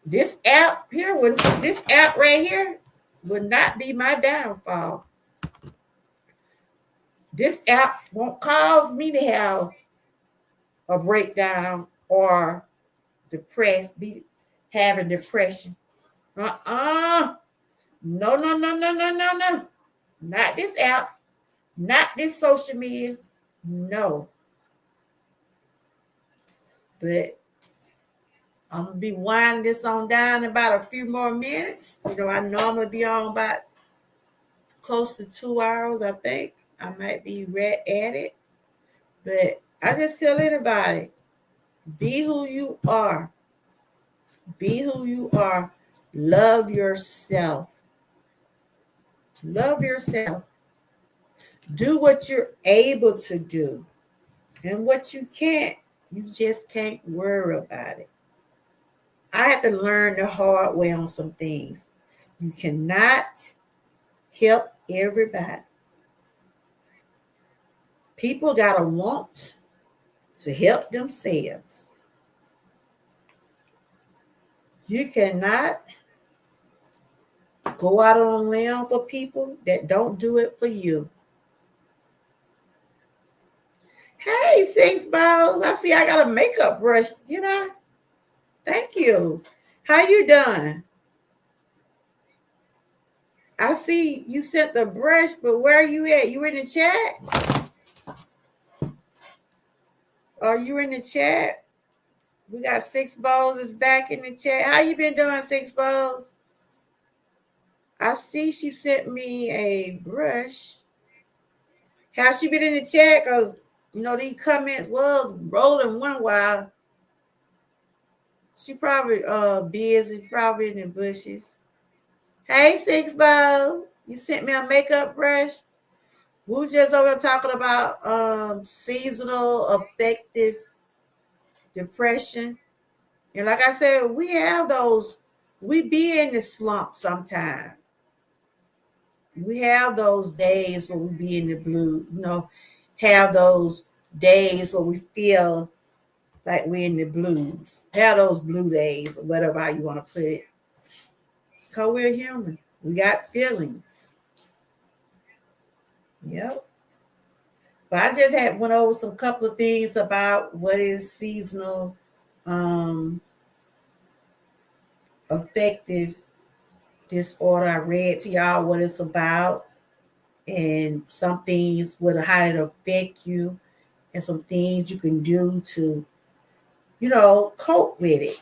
this app right here would not be my downfall. This app won't cause me to have a breakdown or having depression. No. Not this app, not this social media. No. But I'm going to be winding this on down in about a few more minutes. I normally be on about close to 2 hours, I think. I might be right at it. But I just tell anybody, be who you are. Be who you are. Love yourself. Love yourself. Do what you're able to do. And what you can't, you just can't worry about it. I had to learn the hard way on some things. You cannot help everybody. People got to want to help themselves. You cannot go out on a limb for people that don't do it for you. Hey, Six Balls. I see I got a makeup brush. Did I? Thank you. How you doing? I see you sent the brush, but where are you at? You in the chat? Are you in the chat? We got Six Balls is back in the chat. How you been doing, Six Balls? I see she sent me a brush. Has she been in the chat? Because, these comments was rolling one while. She probably busy, probably in the bushes. Hey, Six Balls. You sent me a makeup brush. We were just over talking about seasonal affective depression. And like I said, we have those, we be in the slump sometimes. We have those days where we be in the blue, have those days where we feel like we're in the blues. Have those blue days or whatever you want to put it. Because we're human. We got feelings. Yep. But I just went over some couple of things about what is seasonal affective disorder. I read to y'all what it's about and some things how it affect you and some things you can do to, cope with it.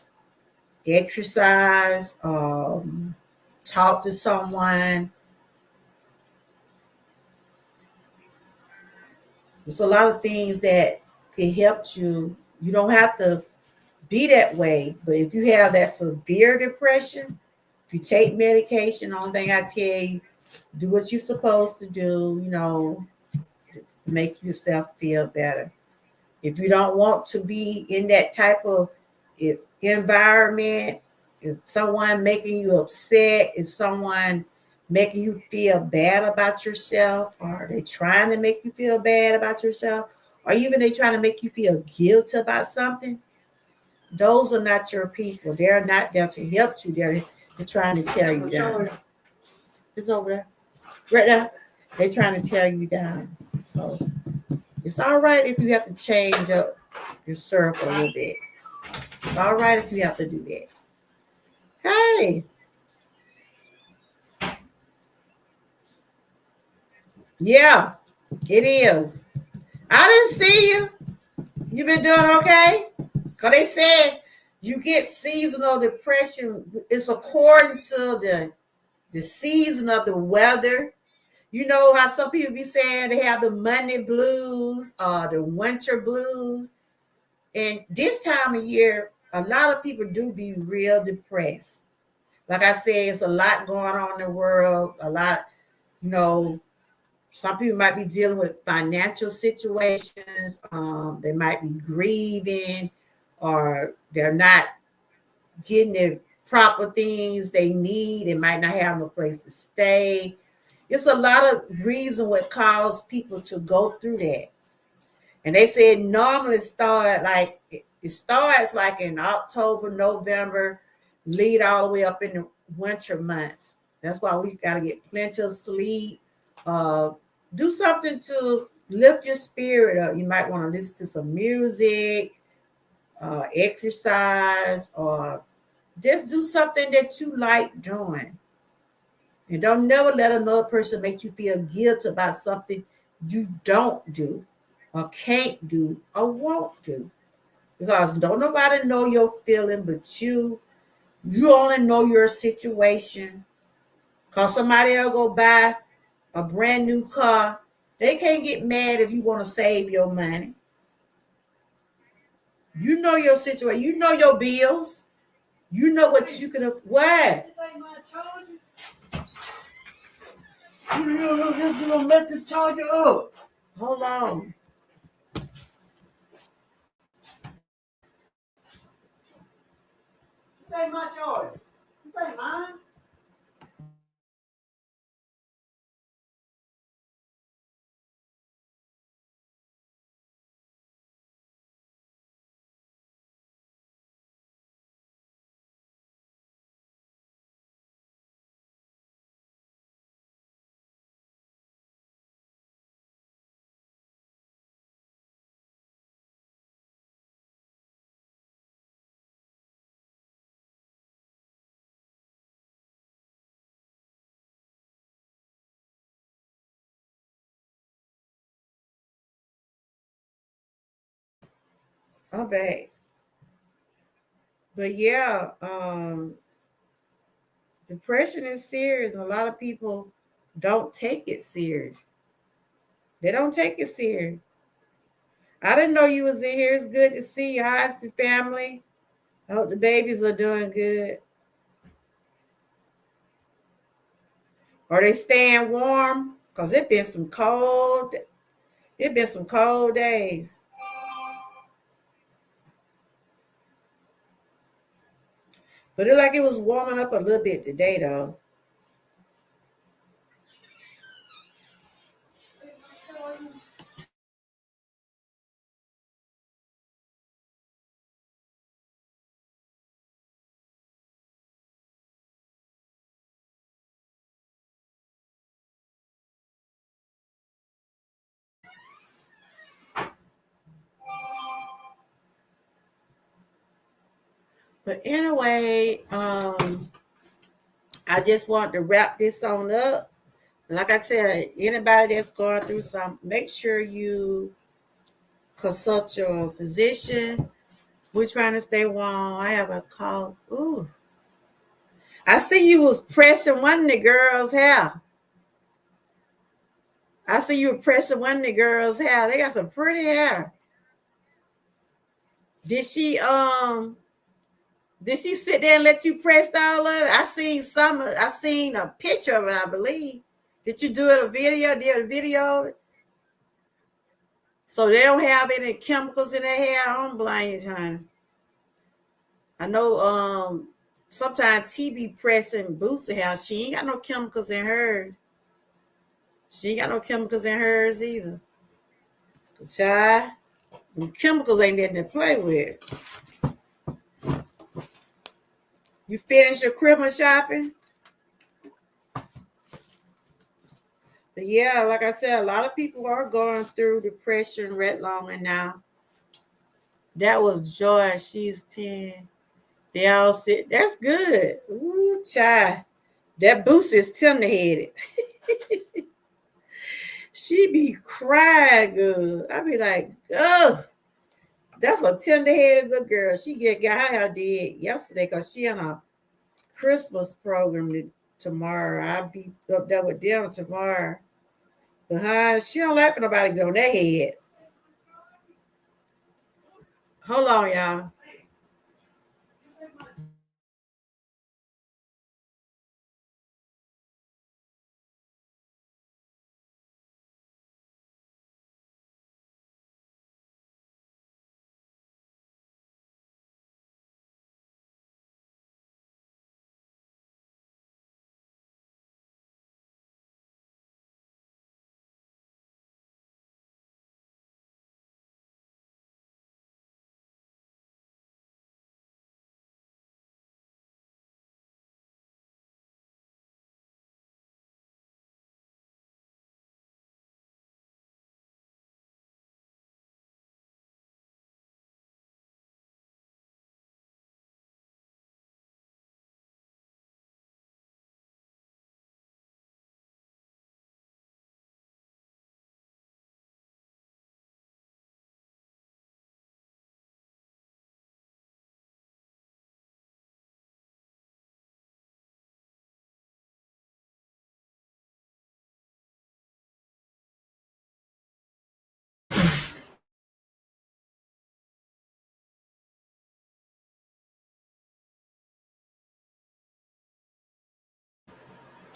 Exercise, talk to someone. There's a lot of things that can help you. You don't have to be that way, but if you have that severe depression, if you take medication, only thing I tell you, do what you're supposed to do, make yourself feel better. If you don't want to be in that type of environment, if someone making you upset, if someone making you feel bad about yourself, or they trying to make you feel bad about yourself, or even they trying to make you feel guilty about something, those are not your people. They're not there to help you. They're trying to tear you down. It's over there. Right now. They're trying to tear you down. So it's all right if you have to change up your circle a little bit. It's all right if you have to do that. Hey. Yeah, it is. I didn't see you. You been doing okay? Because they said you get seasonal depression. It's according to the season of the weather. You know how some people be saying they have the Monday blues or the winter blues. And this time of year, a lot of people do be real depressed. Like I said, it's a lot going on in the world. A lot, you know, some people might be dealing with financial situations. They might be grieving or they're not getting the proper things they need. They might not have no place to stay. It's a lot of reason what cause people to go through that. And they said normally it starts like in October, November, lead all the way up in the winter months. That's why we got to get plenty of sleep. Do something to lift your spirit up. You might want to listen to some music, exercise, or just do something that you like doing. And don't never let another person make you feel guilty about something you don't do or can't do or won't do. Because don't nobody know your feeling but you. You only know your situation. Because somebody else go buy a brand new car. They can't get mad if you want to save your money. You know your situation. You know your bills. You know what you can afford. You don't let the charger up. Hold on. This ain't my charger. This ain't mine. I'm back. But yeah, depression is serious, and a lot of people don't take it serious. They don't take it serious. I didn't know you was in here. It's good to see you. How's the family? I hope the babies are doing good. Are they staying warm? Cause it been some cold days. But it like it was warming up a little bit today though. But anyway, I just want to wrap this on up. Like I said, anybody that's going through something, make sure you consult your physician. We're trying to stay warm. I have a cough. Ooh. I see you was pressing one of the girls' hair. I see you were pressing one of the girls' hair. They got some pretty hair. Did she sit there and let you press all of it? I seen a picture of it, I believe. Did you do it a video? Did a video? So they don't have any chemicals in their hair. I don't blame you, honey. I know sometimes TB pressing Boosie hair. She ain't got no chemicals in hers. She ain't got no chemicals in hers either. Child, chemicals ain't nothing to play with. You finished your Christmas shopping? But yeah, like I said, a lot of people are going through depression right long and now. That was Joy. She's 10. They all sit. That's good. Ooh, child. That Boosie is tender-headed. She be crying good. I be like, oh, that's a tender-headed little girl. She got her hair did yesterday because she on a Christmas program tomorrow. I'll be up there with them tomorrow. But she don't like for nobody to get on their head. Hold on, y'all.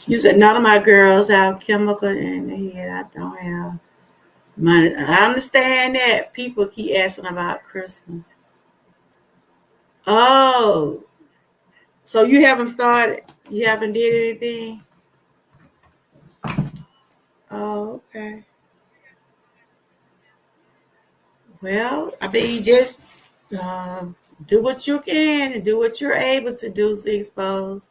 You said none of my girls have chemical in the head. I don't have money. I understand that people keep asking about Christmas. Oh, so you haven't started? You haven't did anything? Oh, okay. Well, I mean, you just um, do what you can and do what you're able to do, see, suppose.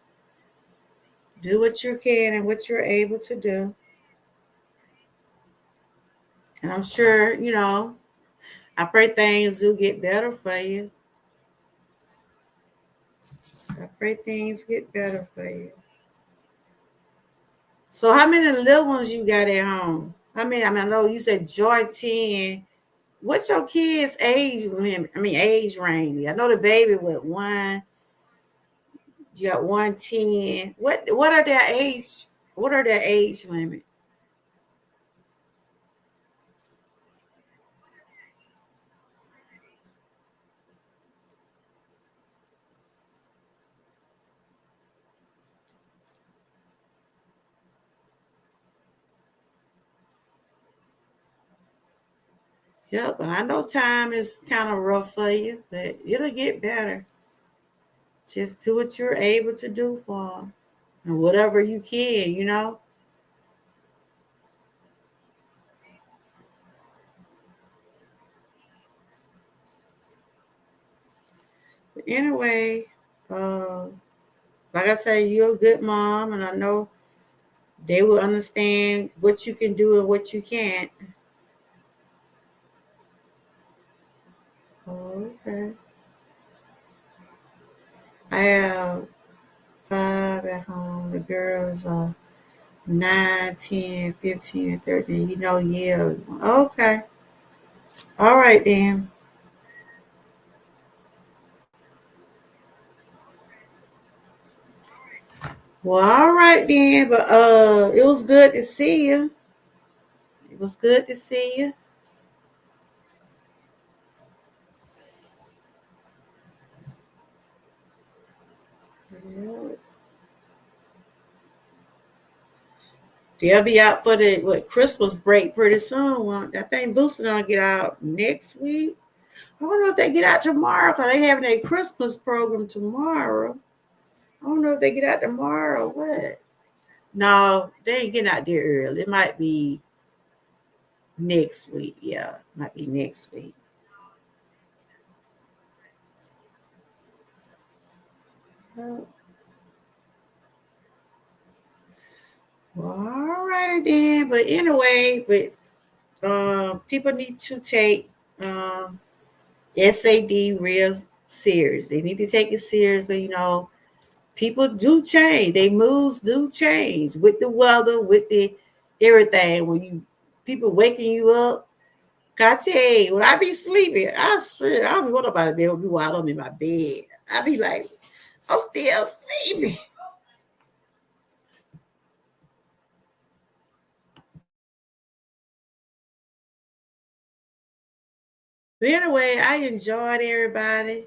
Do what you can and what you're able to do. And I'm sure, I pray things do get better for you. I pray things get better for you. So how many little ones you got at home? I mean, I know you said Joy 10. what's your kids' age limit? I mean, age range. I know the baby with one. You got 110. What are their age? What are their age limits? Yep, and I know time is kind of rough for you, but it'll get better. Just do what you're able to do for them, and whatever you can, you know. But anyway, uh, like I say, you're a good mom, and I know they will understand what you can do and what you can't. Okay. I have five at home. The girls are 9, 10, 15, and 13. You know, yeah. Okay. All right, then. Well, all right, then. But it was good to see you. It was good to see you. Yeah. They'll be out for the Christmas break pretty soon. I think Booster gonna get out next week. I don't know if they get out tomorrow because they having a Christmas program tomorrow. I don't know if they get out tomorrow or what. No, they ain't getting out there early. It might be next week. Yeah, might be next week. Oh, well, all righty then. But anyway, people need to take SAD real serious. They need to take it seriously. You know, people do change. They moods do change with the weather, with the everything. When you people waking you up, I tell you, when I be sleeping, I swear I don't be what about to be able to be while I'm in my bed. I be like, I'm still sleeping. But anyway, I enjoyed everybody.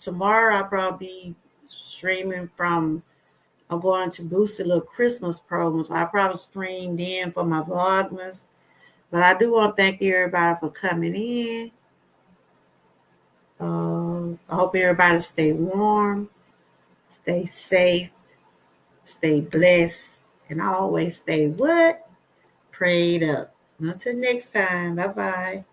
Tomorrow I'll probably be streaming from. I'm going to boost a little Christmas program, so I probably streamed in for my Vlogmas. But I do want to thank everybody for coming in. I hope everybody stay warm, stay safe, stay blessed, and always stay what? Prayed up. Until next time. Bye bye.